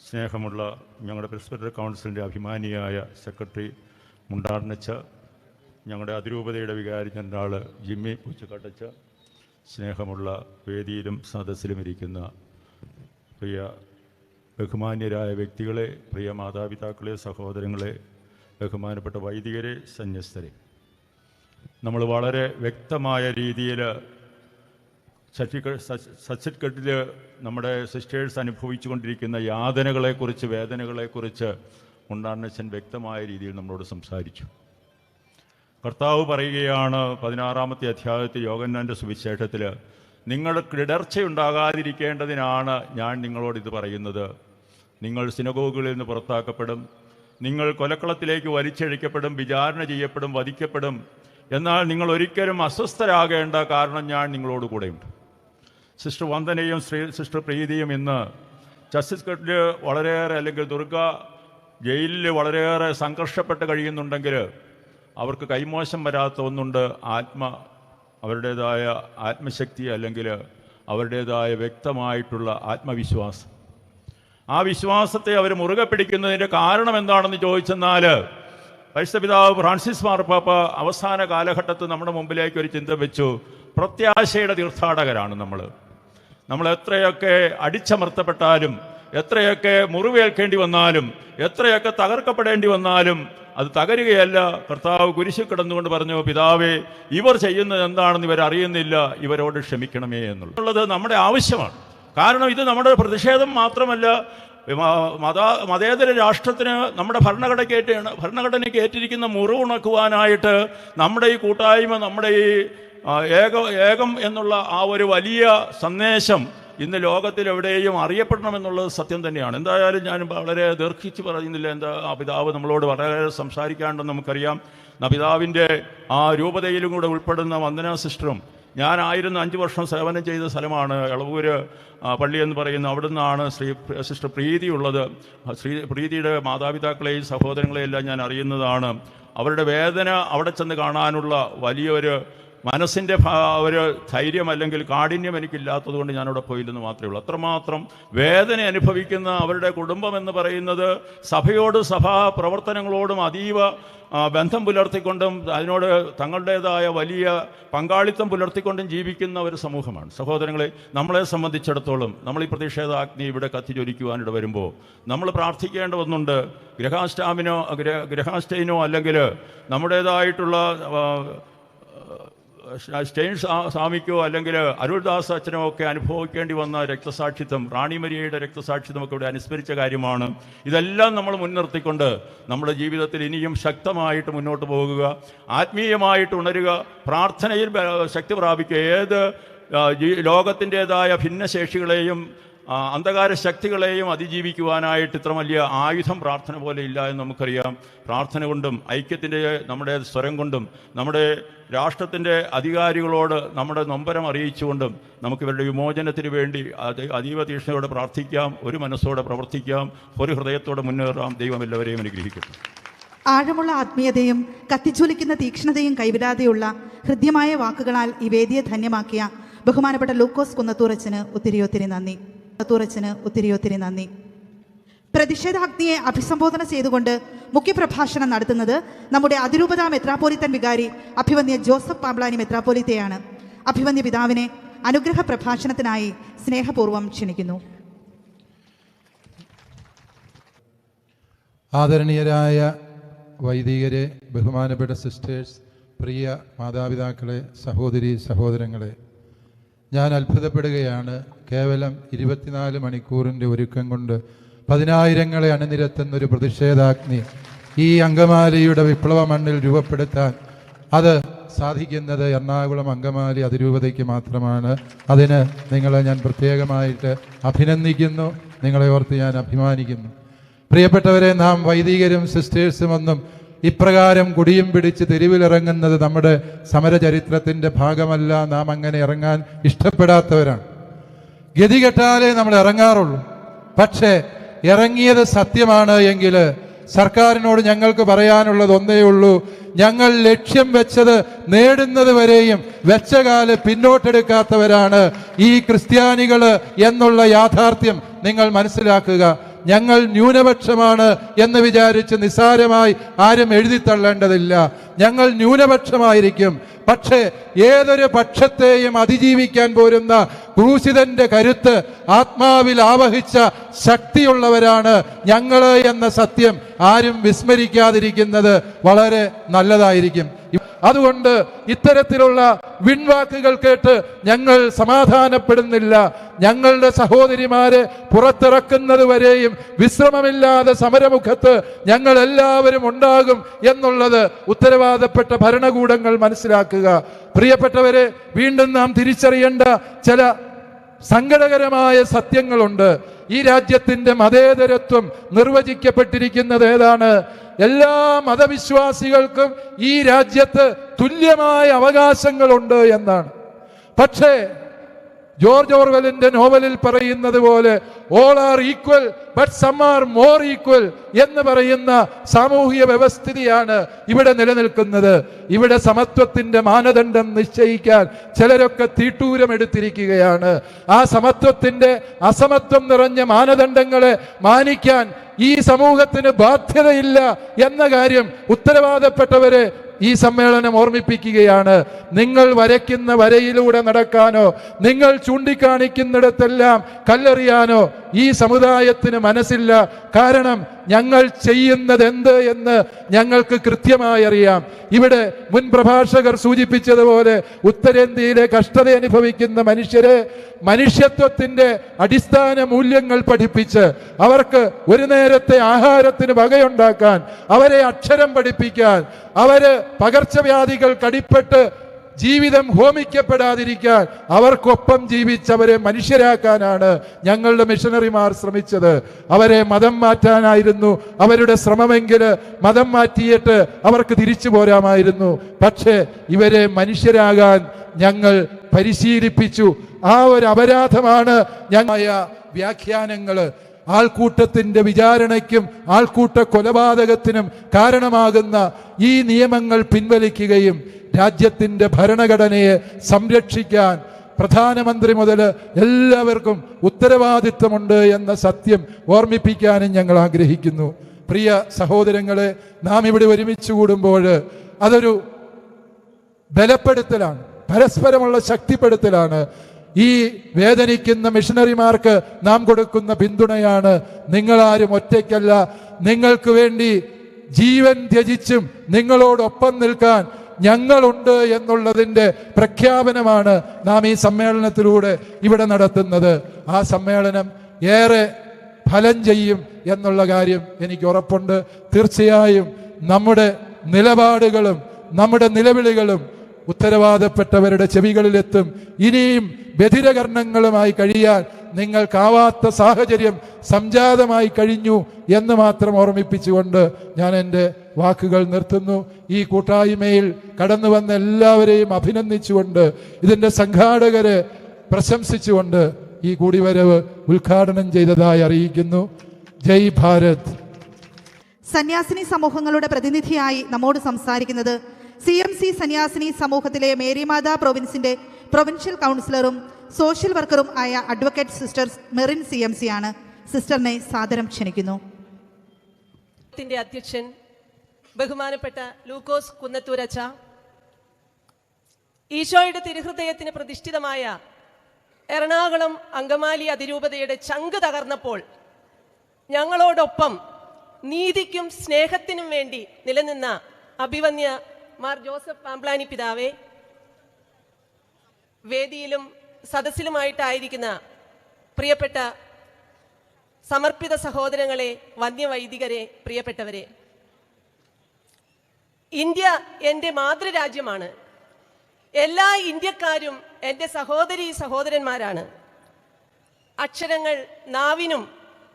സ്നേഹമുള്ള ഞങ്ങളുടെ പ്രസിഡന്റ് കൗൺസിലിൻ്റെ അഭിമാനിയായ സെക്രട്ടറി മുണ്ടാർനച്ച, ഞങ്ങളുടെ അതിരൂപതയുടെ വികാരി ജനറൽ ജിമ്മി പൂച്ചക്കാട്ടച്ച, സ്നേഹമുള്ള വേദിയിലും സദസ്സിലും ഇരിക്കുന്ന പ്രിയ ബഹുമാന്യരായ വ്യക്തികളെ, പ്രിയ മാതാപിതാക്കളെ, സഹോദരങ്ങളെ, ബഹുമാനപ്പെട്ട വൈദികരെ, സന്യസ്തരെ, നമ്മൾ വളരെ വ്യക്തമായ രീതിയിൽ ഛത്തീസ്ഗഡിൽ നമ്മുടെ സിസ്റ്റേഴ്സ് അനുഭവിച്ചു കൊണ്ടിരിക്കുന്ന യാതനകളെക്കുറിച്ച്, വേദനകളെക്കുറിച്ച് മുണ്ടാർനച്ചൻ വ്യക്തമായ രീതിയിൽ നമ്മളോട് സംസാരിച്ചു. കർത്താവ് പറയുകയാണ് 16-ാമത്തെ അധ്യായത്തിൽ യോഹന്നാൻ്റെ സുവിശേഷത്തിൽ, നിങ്ങൾക്ക് ഇടർച്ചയുണ്ടാകാതിരിക്കേണ്ടതിനാണ് ഞാൻ നിങ്ങളോട് ഇത് പറയുന്നത്. നിങ്ങൾ സിനഗോഗുകളിൽ നിന്ന് പുറത്താക്കപ്പെടും, നിങ്ങൾ കൊലക്കളത്തിലേക്ക് വലിച്ചഴിക്കപ്പെടും, വിചാരണ ചെയ്യപ്പെടും, വധിക്കപ്പെടും. എന്നാൽ നിങ്ങൾ ഒരിക്കലും അസ്വസ്ഥരാകേണ്ട, കാരണം ഞാൻ നിങ്ങളോട് കൂടെയുണ്ട്. സിസ്റ്റർ വന്ദനയും സിസ്റ്റർ പ്രീതിയും ഇന്ന് ഛത്തീസ്ഗഡിൽ വളരെയേറെ, അല്ലെങ്കിൽ ദുർഗ ജയിലിൽ വളരെയേറെ സംഘർഷപ്പെട്ട് കഴിയുന്നുണ്ടെങ്കിൽ അവർക്ക് കൈമോശം വരാത്ത ഒന്നുണ്ട്, അവരുടേതായ ആത്മശക്തി, അല്ലെങ്കിൽ അവരുടേതായ വ്യക്തമായിട്ടുള്ള ആത്മവിശ്വാസം. ആ വിശ്വാസത്തെ അവർ മുറുകെ പിടിക്കുന്നതിൻ്റെ കാരണം എന്താണെന്ന് ചോദിച്ചെന്നാൽ, പരിശുദ്ധ പിതാവ് ഫ്രാൻസിസ് മാർപ്പാപ്പ അവസാന കാലഘട്ടത്തിൽ നമ്മുടെ മുമ്പിലേക്ക് ഒരു ചിന്ത വെച്ചു. പ്രത്യാശയുടെ തീർത്ഥാടകരാണ് നമ്മൾ എത്രയൊക്കെ അടിച്ചമർത്തപ്പെട്ടാലും, എത്രയൊക്കെ മുറിവേൽക്കേണ്ടി വന്നാലും, എത്രയൊക്കെ തകർക്കപ്പെടേണ്ടി വന്നാലും അത് തകരുകയല്ല. കർത്താവ് കുരിശിൽ കിടന്നുകൊണ്ട് പറഞ്ഞു, പിതാവേ, ഇവർ ചെയ്യുന്നത് എന്താണെന്ന് ഇവരറിയുന്നില്ല, ഇവരോട് ക്ഷമിക്കണമേ എന്നുള്ളത് നമ്മുടെ ആവശ്യമാണ്. കാരണം ഇത് നമ്മുടെ പ്രതിഷേധം മാത്രമല്ല, മതേതര രാഷ്ട്രത്തിന്, നമ്മുടെ ഭരണഘടനയ്ക്ക് ഏറ്റിരിക്കുന്ന മുറിവുണക്കുവാനായിട്ട് നമ്മുടെ ഈ കൂട്ടായ്മ, നമ്മുടെ ഈ ഏകം എന്നുള്ള ആ ഒരു വലിയ സന്ദേശം ഇന്ന് ലോകത്തിലെവിടെയും അറിയപ്പെടണമെന്നുള്ളത് സത്യം തന്നെയാണ്. എന്തായാലും ഞാൻ വളരെ ദീർഘിച്ച് പറയുന്നില്ല. എന്താ ആ പിതാവ് നമ്മളോട് വളരെ സംസാരിക്കാണ്ടെന്ന് നമുക്കറിയാം. പിതാവിൻ്റെ ആ രൂപതയിലും കൂടെ ഉൾപ്പെടുന്ന വന്ദന സിസ്റ്ററും ഞാനായിരുന്നു 5 വർഷം സേവനം ചെയ്ത സ്ഥലമാണ് എളവൂര് പള്ളി എന്ന് പറയുന്ന. അവിടെ നിന്നാണ് സിസ്റ്റർ പ്രീതി ഉള്ളത്. പ്രീതിയുടെ മാതാപിതാക്കളെയും സഹോദരങ്ങളെയും എല്ലാം ഞാൻ അറിയുന്നതാണ്. അവരുടെ വേദന അവിടെ ചെന്ന് കാണാനുള്ള വലിയൊരു മനസ്സിൻ്റെ ഒരു ധൈര്യം അല്ലെങ്കിൽ കാഠിന്യം എനിക്കില്ലാത്തത് കൊണ്ട് ഞാനവിടെ പോയില്ലെന്ന് മാത്രമേ ഉള്ളൂ. അത്രമാത്രം വേദന അനുഭവിക്കുന്ന അവരുടെ കുടുംബം എന്ന് പറയുന്നത് സഭയോട് സഭാ പ്രവർത്തനങ്ങളോടും അതീവ ബന്ധം പുലർത്തിക്കൊണ്ടും അതിനോട് തങ്ങളുടേതായ വലിയ പങ്കാളിത്തം പുലർത്തിക്കൊണ്ടും ജീവിക്കുന്ന ഒരു സമൂഹമാണ്. സഹോദരങ്ങളെ, നമ്മളെ സംബന്ധിച്ചിടത്തോളം നമ്മൾ ഈ പ്രതിഷേധാഗ്നി ഇവിടെ കത്തിജ്വലിക്കുവാനിട വരുമ്പോൾ നമ്മൾ പ്രാർത്ഥിക്കേണ്ട ഒന്നുണ്ട്. ഗ്രഹാസ്റ്റൈനോ അല്ലെങ്കിൽ നമ്മുടേതായിട്ടുള്ള സ്റ്റെയിൻ സ്വാമിക്കോ അല്ലെങ്കിൽ അരുൾദാസ് അച്ഛനോ ഒക്കെ അനുഭവിക്കേണ്ടി വന്ന രക്തസാക്ഷിത്വം, റാണിമരിയയുടെ രക്തസാക്ഷിത്വമൊക്കെ ഇവിടെ അനുസ്മരിച്ച കാര്യമാണ്. ഇതെല്ലാം നമ്മൾ മുൻനിർത്തിക്കൊണ്ട് നമ്മുടെ ജീവിതത്തിൽ ഇനിയും ശക്തമായിട്ട് മുന്നോട്ട് പോകുക, ആത്മീയമായിട്ട് ഉണരുക, പ്രാർത്ഥനയിൽ ശക്തി പ്രാപിക്കുക. ഏത് ലോകത്തിൻ്റെതായ ഭിന്നശേഷികളെയും അന്ധകാര ശക്തികളെയും അതിജീവിക്കുവാനായിട്ട് ഇത്ര വലിയ ആയുധം പ്രാർത്ഥന പോലെ ഇല്ല എന്ന് നമുക്കറിയാം. പ്രാർത്ഥന കൊണ്ടും ഐക്യത്തിൻ്റെ നമ്മുടെ സ്വരം കൊണ്ടും നമ്മുടെ രാഷ്ട്രത്തിൻ്റെ അധികാരികളോട് നമ്മുടെ നൊമ്പരം അറിയിച്ചുകൊണ്ടും നമുക്കിവരുടെ വിമോചനത്തിന് വേണ്ടി അതീവ തീക്ഷ്ണതയോടെ പ്രാർത്ഥിക്കാം, ഒരു മനസ്സോടെ പ്രവർത്തിക്കാം, ഒരു ഹൃദയത്തോടെ മുന്നേറാം. ദൈവം എല്ലാവരെയും അനുഗ്രഹിക്കട്ടെ. ആഴമുള്ള ആത്മീയതയും കത്തിജ്വലിക്കുന്ന തീക്ഷ്ണതയും കൈവിടാതെയുള്ള ഹൃദ്യമായ വാക്കുകളാൽ ഈ വേദിയെ ധന്യമാക്കിയ ബഹുമാനപ്പെട്ട ലൂക്കോസ് കുന്നത്തൂറച്ചന് ഒത്തിരി നന്ദി. പ്രതിഷേധാഗ്നിയെ അഭിസംബോധന ചെയ്തുകൊണ്ട് മുഖ്യപ്രഭാഷണം നടത്തുന്നത് നമ്മുടെ അതിരൂപതാ മെത്രാപ്പോലിത്തൻ വികാരി അഭിവന്യ ജോസഫ് പാബ്ലാനി മെത്രാപ്പോലിത്തയാണ്. അഭിവന്യ പിതാവിനെ അനുഗ്രഹ പ്രഭാഷണത്തിനായി സ്നേഹപൂർവ്വം ക്ഷണിക്കുന്നു. ആദരണീയരായ വൈദികരെ, ബഹുമാനപ്പെട്ട സിസ്റ്റേഴ്സ്, പ്രിയ മാതാപിതാക്കളെ, സഹോദരങ്ങളെ, ഞാൻ അത്ഭുതപ്പെടുകയാണ്. കേവലം 24 മണിക്കൂറിൻ്റെ ഒരുക്കം കൊണ്ട് 10,000-ങ്ങളെ അണിനിരത്തുന്നൊരു പ്രതിഷേധാഗ്നി ഈ അങ്കമാലിയുടെ വിപ്ലവ മണ്ണിൽ രൂപപ്പെടുത്താൻ അത് സാധിക്കുന്നത് എറണാകുളം അങ്കമാലി അതിരൂപതയ്ക്ക് മാത്രമാണ്. അതിന് നിങ്ങളെ ഞാൻ പ്രത്യേകമായിട്ട് അഭിനന്ദിക്കുന്നു. നിങ്ങളെ ഓർത്ത് ഞാൻ അഭിമാനിക്കുന്നു. പ്രിയപ്പെട്ടവരെ, നാം വൈദികരും സിസ്റ്റേഴ്സും ഒന്നും ഇപ്രകാരം കുടിയും പിടിച്ച് തെരുവിലിറങ്ങുന്നത് നമ്മുടെ സമരചരിത്രത്തിൻ്റെ ഭാഗമല്ല. നാം അങ്ങനെ ഇറങ്ങാൻ ഇഷ്ടപ്പെടാത്തവരാണ്. ഗതികെട്ടാലേ നമ്മൾ ഇറങ്ങാറുള്ളൂ. പക്ഷേ ഇറങ്ങിയത് സത്യമാണ് എങ്കിൽ സർക്കാരിനോട് ഞങ്ങൾക്ക് പറയാനുള്ളത് ഒന്നേ ഉള്ളൂ: ഞങ്ങൾ ലക്ഷ്യം വെച്ചത് നേടുന്നത് വരെയും വെച്ച കാല് പിന്നോട്ടെടുക്കാത്തവരാണ് ഈ ക്രിസ്ത്യാനികൾ എന്നുള്ള യാഥാർത്ഥ്യം നിങ്ങൾ മനസ്സിലാക്കുക. ഞങ്ങൾ ന്യൂനപക്ഷമാണ് എന്ന് വിചാരിച്ച് നിസ്സാരമായി ആരും എഴുതിത്തള്ളേണ്ടതില്ല. ഞങ്ങൾ ന്യൂനപക്ഷമായിരിക്കും, പക്ഷേ ഏതൊരു പക്ഷത്തെയും അതിജീവിക്കാൻ പോരുന്ന ക്രൂശിതന്റെ കരുത്ത് ആത്മാവിൽ ആവഹിച്ച ശക്തിയുള്ളവരാണ് ഞങ്ങൾ എന്ന സത്യം ആരും വിസ്മരിക്കാതിരിക്കുന്നത് വളരെ നല്ലതായിരിക്കും. അതുകൊണ്ട് ഇത്തരത്തിലുള്ള വിൺവാക്കുകൾ കേട്ട് ഞങ്ങൾ സമാധാനപ്പെടുന്നില്ല. ഞങ്ങളുടെ സഹോദരിമാരെ പുറത്തിറക്കുന്നത് വരെയും വിശ്രമമില്ലാതെ സമരമുഖത്ത് ഞങ്ങൾ എല്ലാവരും ഉണ്ടാകും എന്നുള്ളത് ഉത്തരവാദപ്പെട്ട ഭരണകൂടങ്ങൾ മനസ്സിലാക്കുക. പ്രിയപ്പെട്ടവരെ, വീണ്ടും നാം തിരിച്ചറിയേണ്ട ചില സങ്കടകരമായ സത്യങ്ങളുണ്ട്. ഈ രാജ്യത്തിന്റെ മതേതരത്വം നിർവചിക്കപ്പെട്ടിരിക്കുന്നത് ഏതാണ്? എല്ലാ മതവിശ്വാസികൾക്കും ഈ രാജ്യത്ത് തുല്യമായ അവകാശങ്ങളുണ്ട് എന്നാണ്. പക്ഷേ ജോർജ് ഓർവെലിന്റെ നോവലിൽ പറയുന്നത് പോലെ all are equal but some are more equal എന്ന് പറയുന്ന സാമൂഹിക വ്യവസ്ഥിതിയാണ് ഇവിടെ നിലനിൽക്കുന്നത്. ഇവിടെ സമത്വത്തിന്റെ മാനദണ്ഡം നിശ്ചയിക്കാൻ ചിലരൊക്കെ തീട്ടൂരമെടുത്തിരിക്കുകയാണ്. ആ സമത്വത്തിന്റെ അസമത്വം നിറഞ്ഞ മാനദണ്ഡങ്ങളെ മാനിക്കാൻ ഈ സമൂഹത്തിന് ബാധ്യതയില്ല എന്ന കാര്യം ഉത്തരവാദപ്പെട്ടവരെ ഈ സമ്മേളനം ഓർമ്മിപ്പിക്കുകയാണ്. നിങ്ങൾ വരയ്ക്കുന്ന വരയിലൂടെ നടക്കാനോ നിങ്ങൾ ചൂണ്ടിക്കാണിക്കുന്നിടത്തെല്ലാം കല്ലെറിയാനോ ഈ സമുദായത്തിന് മനസ്സില്ല. കാരണം ഞങ്ങൾ ചെയ്യുന്നത് എന്ത് എന്ന് ഞങ്ങൾക്ക് കൃത്യമായി അറിയാം. ഇവിടെ മുൻ പ്രഭാഷകർ സൂചിപ്പിച്ചതുപോലെ ഉത്തരേന്ത്യയിലെ കഷ്ടത അനുഭവിക്കുന്ന മനുഷ്യരെ മനുഷ്യത്വത്തിന്റെ അടിസ്ഥാന മൂല്യങ്ങൾ പഠിപ്പിച്ച് അവർക്ക് ഒരു നേരത്തെ ആഹാരത്തിന് വകയുണ്ടാക്കാൻ, അവരെ അക്ഷരം പഠിപ്പിക്കാൻ, അവര് പകർച്ചവ്യാധികൾ കടിപ്പെട്ട് ജീവിതം ഹോമിക്കപ്പെടാതിരിക്കാൻ അവർക്കൊപ്പം ജീവിച്ചവരെ മനുഷ്യരാക്കാനാണ് ഞങ്ങളുടെ മിഷണറിമാർ ശ്രമിച്ചത്. അവരെ മതം മാറ്റാനായിരുന്നു അവരുടെ ശ്രമമെങ്കിൽ മതം മാറ്റിയിട്ട് അവർക്ക് തിരിച്ചു പോരാമായിരുന്നു. പക്ഷേ ഇവരെ മനുഷ്യരാകാൻ ഞങ്ങൾ പരിശീലിപ്പിച്ചു. ആ ഒരു അപരാധമാണ് ഞങ്ങളായ വ്യാഖ്യാനങ്ങൾ ആൾക്കൂട്ടത്തിന്റെ വിചാരണയ്ക്കും ആൾക്കൂട്ട കൊലപാതകത്തിനും കാരണമാകുന്ന ഈ നിയമങ്ങൾ പിൻവലിക്കുകയും രാജ്യത്തിന്റെ ഭരണഘടനയെ സംരക്ഷിക്കാൻ പ്രധാനമന്ത്രി മുതൽ എല്ലാവർക്കും ഉത്തരവാദിത്വമുണ്ട് എന്ന സത്യം ഓർമ്മിപ്പിക്കാനും ഞങ്ങൾ ആഗ്രഹിക്കുന്നു. പ്രിയ സഹോദരങ്ങളെ, നാം ഇവിടെ ഒരുമിച്ച് കൂടുമ്പോൾ അതൊരു ബലപ്പെടുത്തലാണ്, പരസ്പരമുള്ള ശക്തിപ്പെടുത്തലാണ്. ഈ വേദനിക്കുന്ന മിഷണറിമാർക്ക് നാം കൊടുക്കുന്ന പിന്തുണയാണ്. നിങ്ങളാരും ഒറ്റയ്ക്കല്ല, നിങ്ങൾക്ക് വേണ്ടി ജീവൻ ത്യജിച്ചും നിങ്ങളോടൊപ്പം നിൽക്കാൻ ഞങ്ങളുണ്ട് എന്നുള്ളതിൻ്റെ പ്രഖ്യാപനമാണ് നാം ഈ സമ്മേളനത്തിലൂടെ ഇവിടെ നടത്തുന്നത്. ആ സമ്മേളനം ഏറെ ഫലം ചെയ്യും എന്നുള്ള കാര്യം എനിക്ക് ഉറപ്പുണ്ട്. തീർച്ചയായും നമ്മുടെ നിലപാടുകളും നമ്മുടെ നിലവിളികളും ഉത്തരവാദപ്പെട്ടവരുടെ ചെവികളിലെത്തും. ഇനിയും ബധിരകർണങ്ങളുമായി കഴിയാൻ നിങ്ങൾക്കാവാത്ത സാഹചര്യം സംജാതമായി കഴിഞ്ഞു എന്ന് മാത്രം ഓർമ്മിപ്പിച്ചുകൊണ്ട് ഞാൻ എൻ്റെ വാക്കുകൾ നിർത്തുന്നു. ഈ കൂട്ടായ്മയിൽ കടന്നു വന്ന എല്ലാവരെയും അഭിനന്ദിച്ചുകൊണ്ട് ഇതിൻ്റെ സംഘാടകരെ പ്രശംസിച്ചുകൊണ്ട് ഈ കൂടിവരവ് ഉദ്ഘാടനം ചെയ്തതായി അറിയിക്കുന്നു. ജയ് ഭാരത്. സന്യാസിനി സമൂഹങ്ങളുടെ പ്രതിനിധിയായി നമ്മോട് സംസാരിക്കുന്നത് CMC സന്യാസിനി സമൂഹത്തിലെ മേരിമാതാ പ്രൊവിൻസിന്റെ പ്രൊവിൻഷ്യൽ കൗൺസിലറും സോഷ്യൽ വർക്കറും ആയ അഡ്വക്കേറ്റ് സിസ്റ്റർ മെറിൻ CMC ആണ്. സിസ്റ്ററിനെ സാദരം ക്ഷണിക്കുന്നു. അധ്യക്ഷൻ ബഹുമാനപ്പെട്ട ലൂക്കോസ് കുന്നത്തൂരച്ച, ഈശോയുടെ തിരുഹൃദയത്തിന് പ്രതിഷ്ഠിതമായ എറണാകുളം അങ്കമാലി അതിരൂപതയുടെ ചങ്ക് തകർന്നപ്പോൾ ഞങ്ങളോടൊപ്പം നീതിക്കും സ്നേഹത്തിനും വേണ്ടി നിലനിന്ന അഭിവന്യ മാർ ജോസഫ് പാംപ്ലാനി പിതാവേ, വേദിയിലും സദസ്സിലുമായിട്ടായിരിക്കുന്ന പ്രിയപ്പെട്ട സമർപ്പിത സഹോദരങ്ങളെ, വന്യവൈദികരെ, പ്രിയപ്പെട്ടവരെ, ഇന്ത്യ എൻ്റെ മാതൃരാജ്യമാണ്. എല്ലാ ഇന്ത്യക്കാരും എൻ്റെ സഹോദരീ സഹോദരന്മാരാണ്. അക്ഷരങ്ങൾ നാവിനും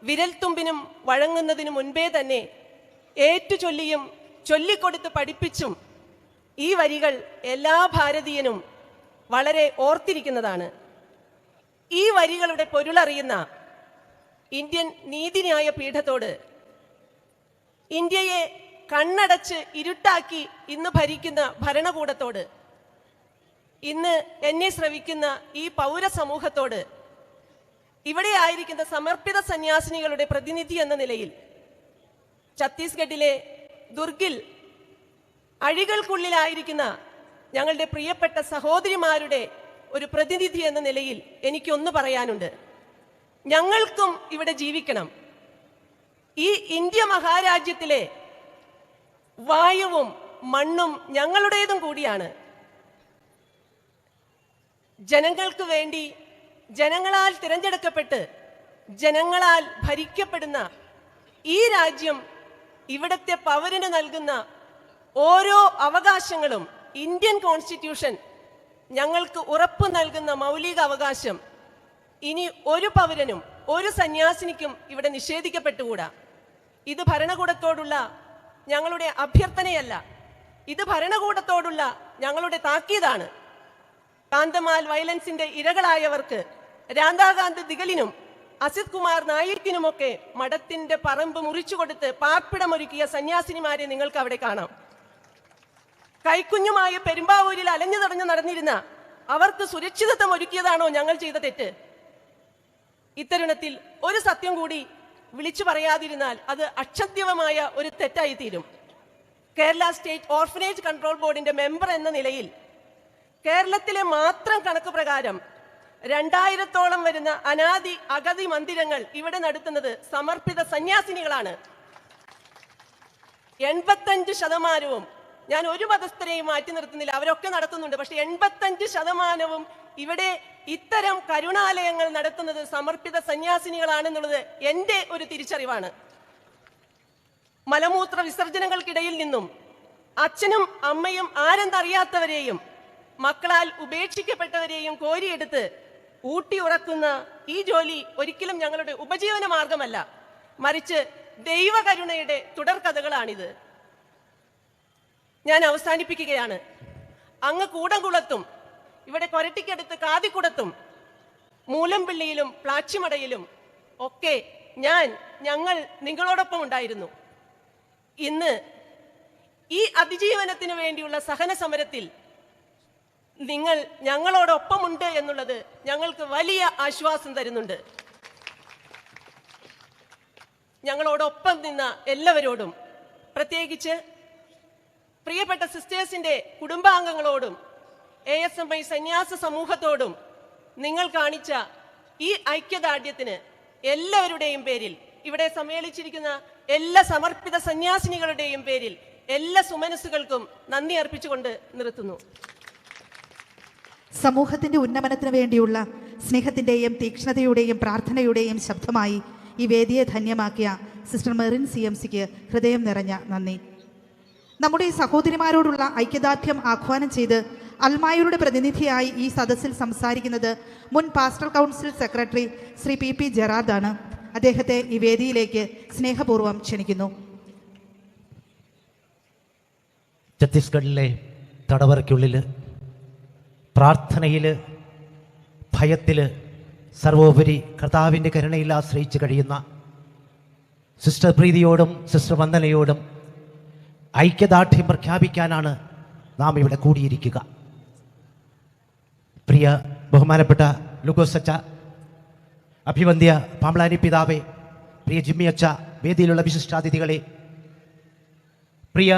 വിരൽത്തുമ്പിനും വഴങ്ങുന്നതിനു മുൻപേ തന്നെ ഏറ്റുചൊല്ലിയും ചൊല്ലിക്കൊടുത്ത് പഠിപ്പിച്ചും ഈ വരികൾ എല്ലാ ഭാരതീയനും വളരെ ഓർത്തിരിക്കുന്നതാണ്. ഈ വരികളുടെ പൊരുളറിയുന്ന ഇന്ത്യൻ നീതിന്യായ പീഠത്തോട്, ഇന്ത്യയെ കണ്ണടച്ച് ഇരുട്ടാക്കി ഇന്ന് ഭരിക്കുന്ന ഭരണകൂടത്തോട്, ഇന്ന് എന്നെ ശ്രവിക്കുന്ന ഈ പൗരസമൂഹത്തോട്, ഇവിടെ ആയിരിക്കുന്ന സമർപ്പിത സന്യാസിനികളുടെ പ്രതിനിധി എന്ന നിലയിൽ ഛത്തീസ്ഗഡിലെ ദുർഗിൽ അഴികൾക്കുള്ളിലായിരിക്കുന്ന ഞങ്ങളുടെ പ്രിയപ്പെട്ട സഹോദരിമാരുടെ ഒരു പ്രതിനിധി എന്ന നിലയിൽ എനിക്കൊന്ന് പറയാനുണ്ട്. ഞങ്ങൾക്കും ഇവിടെ ജീവിക്കണം. ഈ ഇന്ത്യ മഹാരാജ്യത്തിലെ വായുവും മണ്ണും ഞങ്ങളുടേതും കൂടിയാണ്. ജനങ്ങൾക്ക് വേണ്ടി ജനങ്ങളാൽ തിരഞ്ഞെടുക്കപ്പെട്ട് ജനങ്ങളാൽ ഭരിക്കപ്പെടുന്ന ഈ രാജ്യം ഇവിടുത്തെ പൗരന് നൽകുന്ന ഓരോ അവകാശങ്ങളും ഇന്ത്യൻ കോൺസ്റ്റിറ്റ്യൂഷൻ ഞങ്ങൾക്ക് ഉറപ്പ് നൽകുന്ന മൗലിക അവകാശം ഇനി ഒരു പൗരനും ഒരു സന്യാസിനിക്കും ഇവിടെ നിഷേധിക്കപ്പെട്ടുകൂടാ. ഇത് ഭരണകൂടത്തോടുള്ള ഞങ്ങളുടെ അഭ്യർത്ഥനയല്ല, ഇത് ഭരണകൂടത്തോടുള്ള ഞങ്ങളുടെ താക്കീതാണ്. കാന്തമാൽ വയലൻസിന്റെ ഇരകളായവർക്ക് രാധാകാന്ത് ദിഗലിനും അസിത് കുമാർ നായിക്കിനുമൊക്കെ മഠത്തിന്റെ പറമ്പ് മുറിച്ചുകൊടുത്ത് പാർപ്പിടമൊരുക്കിയ സന്യാസിനിമാരെ നിങ്ങൾക്ക് അവിടെ കാണാം. കൈക്കുഞ്ഞുമായ പെരുമ്പാവൂരിൽ അലഞ്ഞു തടഞ്ഞു നടന്നിരുന്ന അവർക്ക് സുരക്ഷിതത്വം ഒരുക്കിയതാണോ ഞങ്ങൾ ചെയ്ത തെറ്റ്? ഇത്തരുണത്തിൽ ഒരു സത്യം കൂടി വിളിച്ചു പറയാതിരുന്നാൽ അത് അക്ഷന്ത്യമായ ഒരു തെറ്റായി തീരും. കേരള സ്റ്റേറ്റ് ഓർഫനേജ് കൺട്രോൾ ബോർഡിന്റെ മെമ്പർ എന്ന നിലയിൽ കേരളത്തിലെ മാത്രം കണക്ക് പ്രകാരം 2000-ഓളം വരുന്ന അനാദി അഗതി മന്ദിരങ്ങൾ ഇവിടെ നടത്തുന്നത് സമർപ്പിത സന്യാസിനികളാണ്. 85%, ഞാൻ ഒരു മതസ്ഥരെയും മാറ്റി നിർത്തുന്നില്ല, അവരൊക്കെ നടത്തുന്നുണ്ട്, പക്ഷെ 85% ഇവിടെ ഇത്തരം കരുണാലയങ്ങൾ നടത്തുന്നത് സമർപ്പിത സന്യാസിനികളാണെന്നുള്ളത് എൻ്റെ ഒരു തിരിച്ചറിവാണ്. മലമൂത്ര വിസർജനങ്ങൾക്കിടയിൽ നിന്നും അച്ഛനും അമ്മയും ആരെന്നറിയാത്തവരെയും മക്കളാൽ ഉപേക്ഷിക്കപ്പെട്ടവരെയും കോരിയെടുത്ത് ഊട്ടി ഉറക്കുന്ന ഈ ജോലി ഒരിക്കലും ഞങ്ങളുടെ ഉപജീവന മാർഗമല്ല, മറിച്ച് ദൈവകരുണയുടെ തുടർക്കഥകളാണിത്. ഞാൻ അവസാനിപ്പിക്കുകയാണ്. അങ്ങ് കൂടംകുളത്തും ഇവിടെ കൊരട്ടിക്കടുത്ത് കാതിക്കുടത്തും മൂലംപിള്ളിയിലും പ്ലാച്ചിമടയിലും ഒക്കെ ഞങ്ങൾ നിങ്ങളോടൊപ്പം ഉണ്ടായിരുന്നു. ഇന്ന് ഈ അതിജീവനത്തിന് വേണ്ടിയുള്ള സഹന സമരത്തിൽ നിങ്ങൾ ഞങ്ങളോടൊപ്പമുണ്ട് എന്നുള്ളത് ഞങ്ങൾക്ക് വലിയ ആശ്വാസം തരുന്നുണ്ട്. ഞങ്ങളോടൊപ്പം നിന്ന എല്ലാവരോടും, പ്രത്യേകിച്ച് പ്രിയപ്പെട്ട സിസ്റ്റേഴ്സിന്റെ കുടുംബാംഗങ്ങളോടും ASMI സന്യാസ സമൂഹത്തോടും നിങ്ങൾ കാണിച്ച ഈ ഐക്യദാർഢ്യത്തിന് എല്ലാവരുടെയും പേരിൽ, ഇവിടെ സമ്മേളിച്ചിരിക്കുന്ന എല്ലാ സമർപ്പിത സന്യാസിനികളുടെയും പേരിൽ എല്ലാ സുമനസ്സുകൾക്കും നന്ദി അർപ്പിച്ചുകൊണ്ട് നിർത്തുന്നു. സമൂഹത്തിന്റെ ഉന്നമനത്തിന് വേണ്ടിയുള്ള സ്നേഹത്തിന്റെയും തീക്ഷ്ണതയുടെയും പ്രാർത്ഥനയുടെയും ശബ്ദമായി ഈ വേദിയെ ധന്യമാക്കിയ സിസ്റ്റർ മെറിൻ CMCക്ക് ഹൃദയം നിറഞ്ഞ നന്ദി. നമ്മുടെ സഹോദരിമാരോടുള്ള ഐക്യദാർഢ്യം ആഹ്വാനം ചെയ്ത് അൽമായരുടെ പ്രതിനിധിയായി ഈ സദസ്സിൽ സംസാരിക്കുന്നത് മുൻ pastor council secretary Shri PP ജെറാർഡാണ്. അദ്ദേഹത്തെ ഈ വേദിയിലേക്ക് സ്നേഹപൂർവ്വം ക്ഷണിക്കുന്നു. ഛത്തീസ്ഗഡിലെ തടവറയ്ക്കുള്ളിൽ പ്രാർത്ഥനയിൽ, ഭയത്തിൽ, സർവോപരി കർത്താവിൻ്റെ കരുണയിൽ ആശ്രയിച്ച് കഴിയുന്ന സിസ്റ്റർ പ്രീതിയോടും സിസ്റ്റർ വന്ദനയോടും ഐക്യദാർഢ്യം പ്രഖ്യാപിക്കാനാണ് നാം ഇവിടെ കൂടിയിരിക്കുക. പ്രിയ ബഹുമാനപ്പെട്ട ലൂക്കോസ് അച്ച, അഭിവന്ദ്യ പാമ്പ്ലാനി പിതാവേ, പ്രിയ ജിമ്മി അച്ച, വേദിയിലുള്ള വിശിഷ്ടാതിഥികളെ, പ്രിയ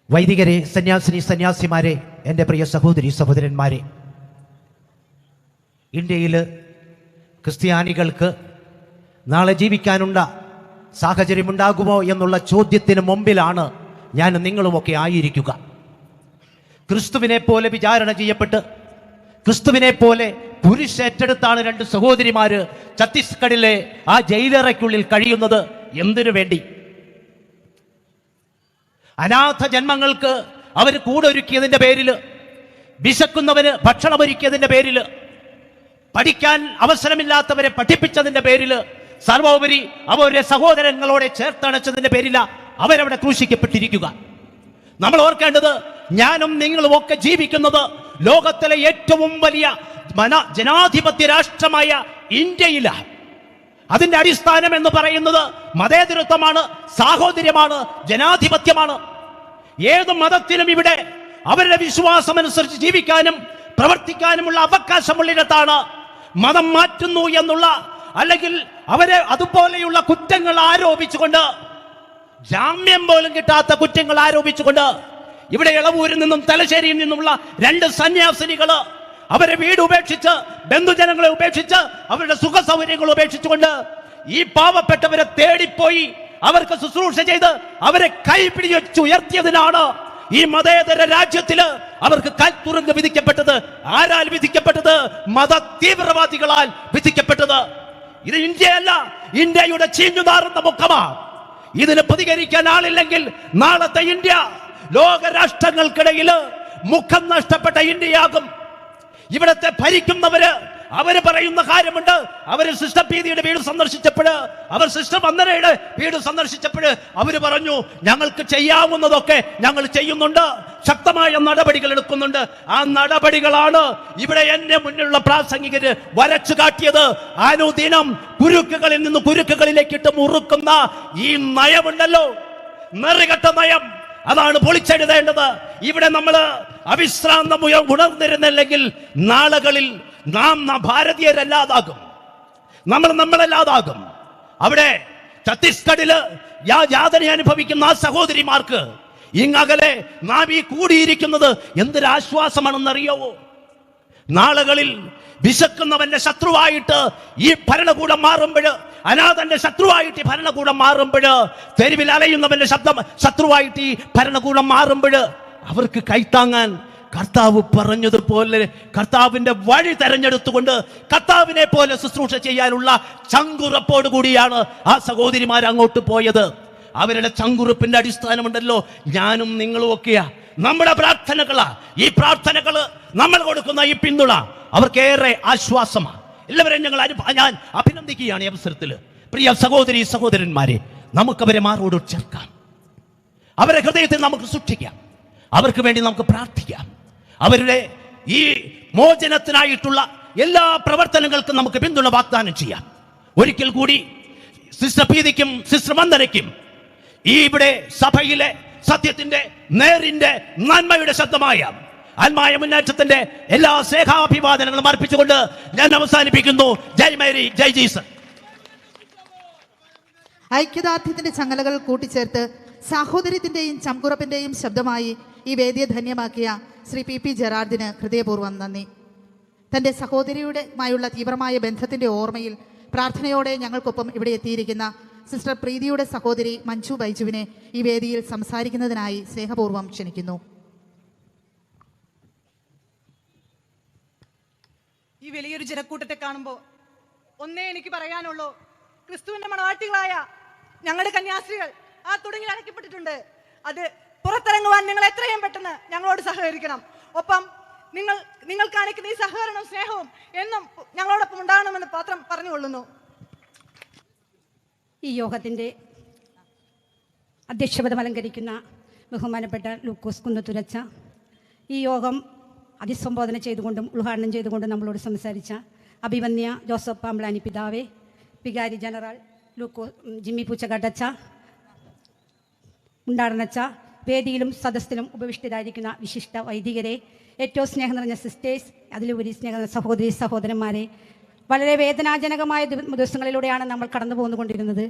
വൈദികരെ, സന്യാസിമാരെ, എൻ്റെ പ്രിയ സഹോദരി സഹോദരന്മാരെ, ഇന്ത്യയിൽ ക്രിസ്ത്യാനികൾക്ക് നാളെ ജീവിക്കാനുള്ള സാഹചര്യമുണ്ടാകുമോ എന്നുള്ള ചോദ്യത്തിന് മുമ്പിലാണ് ഞാൻ നിങ്ങളുമൊക്കെ ആയിരിക്കുക. ക്രിസ്തുവിനെ പോലെ വിചാരണ ചെയ്യപ്പെട്ട് ക്രിസ്തുവിനെ പോലെ കുരിശേറ്റെടുത്താണ് രണ്ട് സഹോദരിമാര് ഛത്തീസ്ഗഡിലെ ആ ജയിലറയ്ക്കുള്ളിൽ കഴിയുന്നത്. എന്തിനു വേണ്ടി? അനാഥ ജന്മങ്ങൾക്ക് അവർ കൂടൊരുക്കിയതിന്റെ പേരിൽ, വിശക്കുന്നവന് ഭക്ഷണമൊരുക്കിയതിന്റെ പേരിൽ, പഠിക്കാൻ അവസരമില്ലാത്തവരെ പഠിപ്പിച്ചതിന്റെ പേരിൽ, സർവോപരി അവരുടെ സഹോദരങ്ങളോടെ ചേർത്തണച്ചതിന്റെ പേരില അവരവിടെ ക്രൂശിക്കപ്പെട്ടിരിക്കുക. നമ്മൾ ഓർക്കേണ്ടത്, ഞാനും നിങ്ങളും ഒക്കെ ജീവിക്കുന്നത് ലോകത്തിലെ ഏറ്റവും വലിയ ജനാധിപത്യ രാഷ്ട്രമായ ഇന്ത്യയിലാണ്. അതിന്റെ അടിസ്ഥാനം എന്ന് പറയുന്നത് മതേതരത്വമാണ്, സാഹോദര്യമാണ്, ജനാധിപത്യമാണ്. ഏത് മതത്തിനും ഇവിടെ അവരുടെ വിശ്വാസമനുസരിച്ച് ജീവിക്കാനും പ്രവർത്തിക്കാനുമുള്ള അവകാശമുള്ളിടത്താണ് മതം മാറ്റുന്നു എന്നുള്ള, അല്ലെങ്കിൽ അവരെ അതുപോലെയുള്ള കുറ്റങ്ങൾ ആരോപിച്ചുകൊണ്ട്, ജാമ്യം പോലും കിട്ടാത്ത കുറ്റങ്ങൾ ആരോപിച്ചുകൊണ്ട് ഇവിടെ ഇളവൂരിൽ നിന്നും തലശ്ശേരിയിൽ നിന്നുമുള്ള രണ്ട് സന്യാസിനികള് അവരെ വീട് ഉപേക്ഷിച്ച്, ബന്ധുജനങ്ങളെ ഉപേക്ഷിച്ച്, അവരുടെ സുഖ സൗകര്യങ്ങൾ ഉപേക്ഷിച്ചുകൊണ്ട് ഈ പാവപ്പെട്ടവരെ തേടിപ്പോയി അവർക്ക് ശുശ്രൂഷ ചെയ്ത് അവരെ കൈപിടിച്ച് ഉയർത്തിയതിനാണ് ഈ മതേതര രാജ്യത്തില് അവർക്ക് കൽത്തുറുങ്ക് വിധിക്കപ്പെട്ടത്. ആരാൽ വിധിക്കപ്പെട്ടത്? മത തീവ്രവാദികളാൽ വിധിക്കപ്പെട്ടത്. ഇത് ഇന്ത്യയല്ല, ഇന്ത്യയുടെ ചീഞ്ഞുനാറുന്ന മുഖമാണ്. ഇതിന് പ്രതികരിക്കാൻ ആളില്ലെങ്കിൽ നാളത്തെ ഇന്ത്യ ലോകരാഷ്ട്രങ്ങൾക്കിടയിൽ മുഖം നഷ്ടപ്പെട്ട ഇന്ത്യയാകും. ഇവിടത്തെ ഭരിക്കുന്നവര് അവര് പറയുന്ന കാര്യമുണ്ട്. അവര് സിസ്റ്റർ പീതിയുടെ വീട് സന്ദർശിച്ചപ്പോഴ്, അവർ സിസ്റ്റർ വന്ദനയുടെ വീട് സന്ദർശിച്ചപ്പോഴ് അവര് പറഞ്ഞു, ഞങ്ങൾക്ക് ചെയ്യാവുന്നതൊക്കെ ഞങ്ങൾ ചെയ്യുന്നുണ്ട്, ശക്തമായ നടപടികൾ എടുക്കുന്നുണ്ട്. ആ നടപടികളാണ് ഇവിടെ എന്നെ മുന്നിലുള്ള പ്രാസംഗികര് വരച്ചു കാട്ടിയത്. അനുദിനം കുരുക്കുകളിൽ നിന്ന് കുരുക്കുകളിലേക്ക് ഇട്ട് മുറുക്കുന്ന ഈ നയമുണ്ടല്ലോ, നെറികെട്ട നയം, അതാണ് പൊളിച്ചെഴുതേണ്ടത്. ഇവിടെ നമ്മൾ അവിശ്രാന്തം ഉണർന്നിരുന്നില്ലെങ്കിൽ നാളുകളിൽ നാം ഭാരതീയരല്ലാതാകും, നമ്മളല്ലാതാകും. അവിടെ ഛത്തീസ്ഗഡില് യാതന അനുഭവിക്കുന്ന ആ സഹോദരിമാർക്ക് ഇങ്ങകലെ നാം ഈ കൂടിയിരിക്കുന്നത് എന്തൊരാശ്വാസമാണെന്നറിയാവോ? നാളുകളിൽ വിശക്കുന്നവന്റെ ശത്രുവായിട്ട് ഈ ഭരണകൂടം മാറുമ്പോൾ, അനാഥന്റെ ശത്രുവായിട്ട് ഈ ഭരണകൂടം മാറുമ്പോൾ, തെരുവിൽ അലയുന്നവന്റെ ശത്രുവായിട്ട് ഈ ഭരണകൂടം മാറുമ്പോൾ അവർക്ക് കൈത്താങ്ങാൻ കർത്താവ് പറഞ്ഞതുപോലെ കർത്താവിന്റെ വഴി തെരഞ്ഞെടുത്തുകൊണ്ട് കർത്താവിനെ പോലെ ശുശ്രൂഷ ചെയ്യാനുള്ള ചങ്കുറപ്പോട് കൂടിയാണ് ആ സഹോദരിമാർ അങ്ങോട്ട് പോയത്. അവരുടെ ചങ്കുറപ്പിന്റെ അടിസ്ഥാനമുണ്ടല്ലോ, ഞാനും നിങ്ങളും ഒക്കെയാ. നമ്മുടെ പ്രാർത്ഥനകളാ. ഈ പ്രാർത്ഥനകൾ നമ്മൾ കൊടുക്കുന്ന ഈ പിന്തുണ അവർക്കേറെ ആശ്വാസമാണ്. എല്ലാവരെയും ഞാൻ അഭിനന്ദിക്കുകയാണ് ഈ അവസരത്തിൽ. പ്രിയ സഹോദരി സഹോദരന്മാരെ, നമുക്കവരെ മാറോട് ചേർക്കാം, അവരെ ഹൃദയത്തിൽ നമുക്ക് സൂക്ഷിക്കാം, അവർക്ക് വേണ്ടി നമുക്ക് പ്രാർത്ഥിക്കാം. അവരുടെ ഈ മോചനത്തിനായിട്ടുള്ള എല്ലാ പ്രവർത്തനങ്ങൾക്കും നമുക്ക് പിന്തുണ വാഗ്ദാനം ചെയ്യാം. ഒരിക്കൽ കൂടി സിസ്റ്റർ പ്രീതിക്കും സിസ്റ്റർ വന്ദനയ്ക്കും ഈ ഇവിടെ സഭയിലെ സത്യത്തിന്റെ, നേരിന്റെ, നന്മയുടെ ശബ്ദമായ ആത്മായ മുന്നേറ്റത്തിന്റെ എല്ലാ സ്നേഹാഭിവാദനങ്ങളും അർപ്പിച്ചുകൊണ്ട് ഞാൻ അവസാനിപ്പിക്കുന്നു. ജയ് മേരി, ജയ് ജീസസ്. ഐക്യദാർഢ്യത്തിന്റെ ചങ്ങലകൾ കൂട്ടിച്ചേർത്ത് സാഹോദര്യത്തിന്റെയും ചംകുറപ്പിന്റെയും ശബ്ദമായി ഈ വേദിയെ ധന്യമാക്കിയ ശ്രീ പി പി ജെറാർഡിന് ഹൃദയപൂർവ്വം നന്ദി. തന്റെ സഹോദരിയുടെയുമായുള്ള തീവ്രമായ ബന്ധത്തിന്റെ ഓർമ്മയിൽ പ്രാർത്ഥനയോടെ ഞങ്ങൾക്കൊപ്പം ഇവിടെ എത്തിയിരിക്കുന്ന സിസ്റ്റർ പ്രീതിയുടെ സഹോദരി മഞ്ജു ബൈജുവിനെ ഈ വേദിയിൽ സംസാരിക്കുന്നതിനായി സ്നേഹപൂർവ്വം ക്ഷണിക്കുന്നു. ഈ വലിയൊരു ജനക്കൂട്ടത്തെ കാണുമ്പോൾ ഒന്നേ എനിക്ക് പറയാനുള്ളൂ, ക്രിസ്തുവിന്റെ മണവാട്ടികളായ ഞങ്ങളുടെ കന്യാസ്ത്രീകൾ ആ തുടങ്ങി അടയ്ക്കപ്പെട്ടിട്ടുണ്ട്. അത് പുറത്തിറങ്ങുവാൻ നിങ്ങൾ എത്രയും പെട്ടെന്ന് ഞങ്ങളോട് സഹകരിക്കണം. ഒപ്പം നിങ്ങൾ കാണിക്കുന്ന ഈ സഹകരണവും സ്നേഹവും എന്നും ഞങ്ങളോടൊപ്പം ഉണ്ടാകണമെന്ന് മാത്രം പറഞ്ഞുകൊള്ളുന്നു. ഈ യോഗത്തിൻ്റെ അധ്യക്ഷപദം അലങ്കരിക്കുന്ന ബഹുമാനപ്പെട്ട ലൂക്കോസ് കുന്നത്തുരച്ച, ഈ യോഗം അഭിസംബോധന ചെയ്തുകൊണ്ടും ഉദ്ഘാടനം ചെയ്തുകൊണ്ടും നമ്മളോട് സംസാരിച്ച അഭിവന്യ ജോസഫ് പാമ്പ്ലാനി പിതാവേ, വികാരി ജനറൽ ജിമ്മി പൂച്ചക്കാട്ടച്ച, ഉണ്ടാടനച്ച, വേദിയിലും സദസ്സിലും ഉപവിഷ്ടരായിരിക്കുന്ന വിശിഷ്ട വൈദികരെ, ഏറ്റവും സ്നേഹം നിറഞ്ഞ സിസ്റ്റേഴ്സ്, അതിലുപരി സ്നേഹ സഹോദരി സഹോദരന്മാരെ, വളരെ വേദനാജനകമായ ദിവസങ്ങളിലൂടെയാണ് നമ്മൾ കടന്നു പോന്നുകൊണ്ടിരിക്കുന്നത്.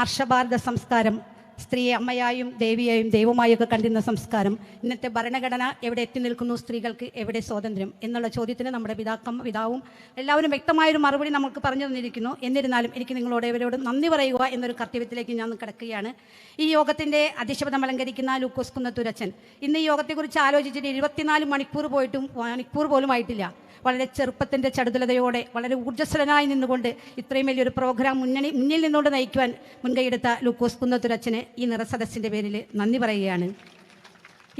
ആർഷഭാരത സംസ്കാരം, സ്ത്രീയെ അമ്മയായും ദേവിയായും ദൈവമായും ഒക്കെ കണ്ടിരുന്ന സംസ്കാരം, ഇന്നത്തെ ഭരണഘടന എവിടെ എത്തി നിൽക്കുന്നു, സ്ത്രീകൾക്ക് എവിടെ സ്വാതന്ത്ര്യം എന്നുള്ള ചോദ്യത്തിന് നമ്മുടെ പിതാവും എല്ലാവരും വ്യക്തമായൊരു മറുപടി നമുക്ക് പറഞ്ഞു തന്നിരിക്കുന്നു. എന്നിരുന്നാലും എനിക്ക് നിങ്ങളോട് ഇവരോട് നന്ദി പറയുക എന്നൊരു കർത്തവ്യത്തിലേക്ക് ഞാൻ കിടക്കുകയാണ്. ഈ യോഗത്തിൻ്റെ അധ്യക്ഷപദം അലങ്കരിക്കുന്ന ലൂക്കോസ് കുന്നത്തൂരച്ചൻ ഇന്ന് ഈ യോഗത്തെക്കുറിച്ച് ആലോചിച്ചിട്ട് 24 മണിക്കൂർ പോലും ആയിട്ടില്ല. വളരെ ചെറുപ്പത്തിൻ്റെ ചടുതലതയോടെ വളരെ ഊർജ്ജസ്വലനായി നിന്നുകൊണ്ട് ഇത്രയും വലിയൊരു പ്രോഗ്രാം മുന്നിൽ നിന്നുകൊണ്ട് നയിക്കുവാൻ മുൻകൈയെടുത്ത ലൂക്കോസ് കുന്നത്തുരച്ചന് ഈ നിറസദസ്സിൻ്റെ പേരിൽ നന്ദി പറയുകയാണ്.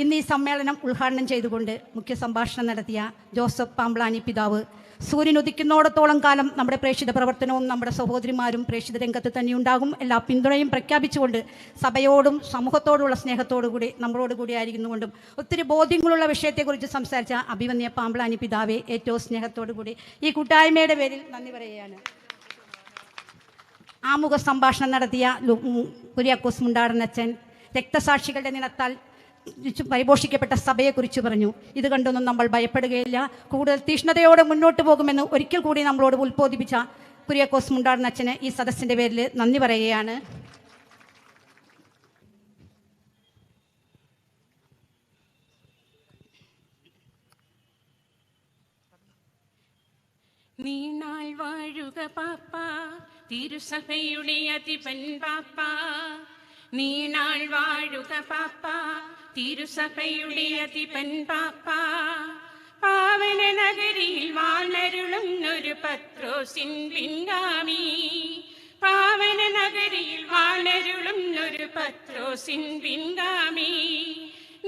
ഇന്ന് ഈ സമ്മേളനം ഉദ്ഘാടനം ചെയ്തുകൊണ്ട് മുഖ്യ സംഭാഷണം നടത്തിയ ജോസഫ് പാമ്പ്ലാനി പിതാവ്, സൂര്യൻ ഉദിക്കുന്നോടത്തോളം കാലം നമ്മുടെ പ്രേക്ഷിത പ്രവർത്തനവും നമ്മുടെ സഹോദരിമാരും പ്രേക്ഷിത രംഗത്ത് തന്നെയുണ്ടാകും. എല്ലാ പിന്തുണയും പ്രഖ്യാപിച്ചുകൊണ്ട് സഭയോടും സമൂഹത്തോടുള്ള സ്നേഹത്തോടുകൂടി നമ്മളോട് കൂടി ആയിരിക്കുന്നുകൊണ്ടും ഒത്തിരി ബോധ്യങ്ങളുള്ള വിഷയത്തെക്കുറിച്ച് സംസാരിച്ച അഭിവന്യ പാമ്പ്ലാനി പിതാവെ ഏറ്റവും സ്നേഹത്തോടു കൂടി ഈ കൂട്ടായ്മയുടെ പേരിൽ നന്ദി പറയുകയാണ്. ആമുഖ സംഭാഷണം നടത്തിയ കുര്യാക്കോസ് മുണ്ടാടനച്ചൻ രക്തസാക്ഷികളുടെ നിണത്താൽ പരിപോഷിക്കപ്പെട്ട സഭയെക്കുറിച്ച് പറഞ്ഞു. ഇത് കണ്ടൊന്നും നമ്മൾ ഭയപ്പെടുകയില്ല, കൂടുതൽ തീഷ്ണതയോടെ മുന്നോട്ട് പോകുമെന്ന് ഒരിക്കൽ കൂടി നമ്മളോട് ഉത്ബോധിപ്പിച്ച കുര്യാക്കോസ് മുണ്ടാടനച്ചന് ഈ സദസ്സിൻ്റെ പേരിൽ നന്ദി പറയുകയാണ്. നീണാൾ വാഴുക പാപ്പ, തിരുസഭയുടെ അധിപൻ പാപ്പ. നീണാൾ വാഴുക പാപ്പ, തിരുസഭയുടെ അധിപൻ പാപ്പ. പാവന നഗരിയിൽ വാണരുളുന്നൊരു പത്രോസിൻ പിൻഗാമി. പാവന നഗരിയിൽ വാണരുളുന്നൊരു പത്രോസിൻ പിൻഗാമി.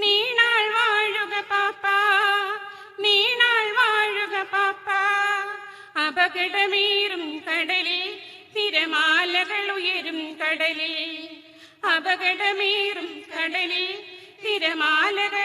നീണാൾ വാഴുക പാപ്പ, നീണാൾ വാഴുക പാപ്പ. അപകടമേറും കടലിൽ തിരമാലകൾ ഉയരും കടലിൽ. അപകടമേറും കടലിൽ തിരമാലകൾ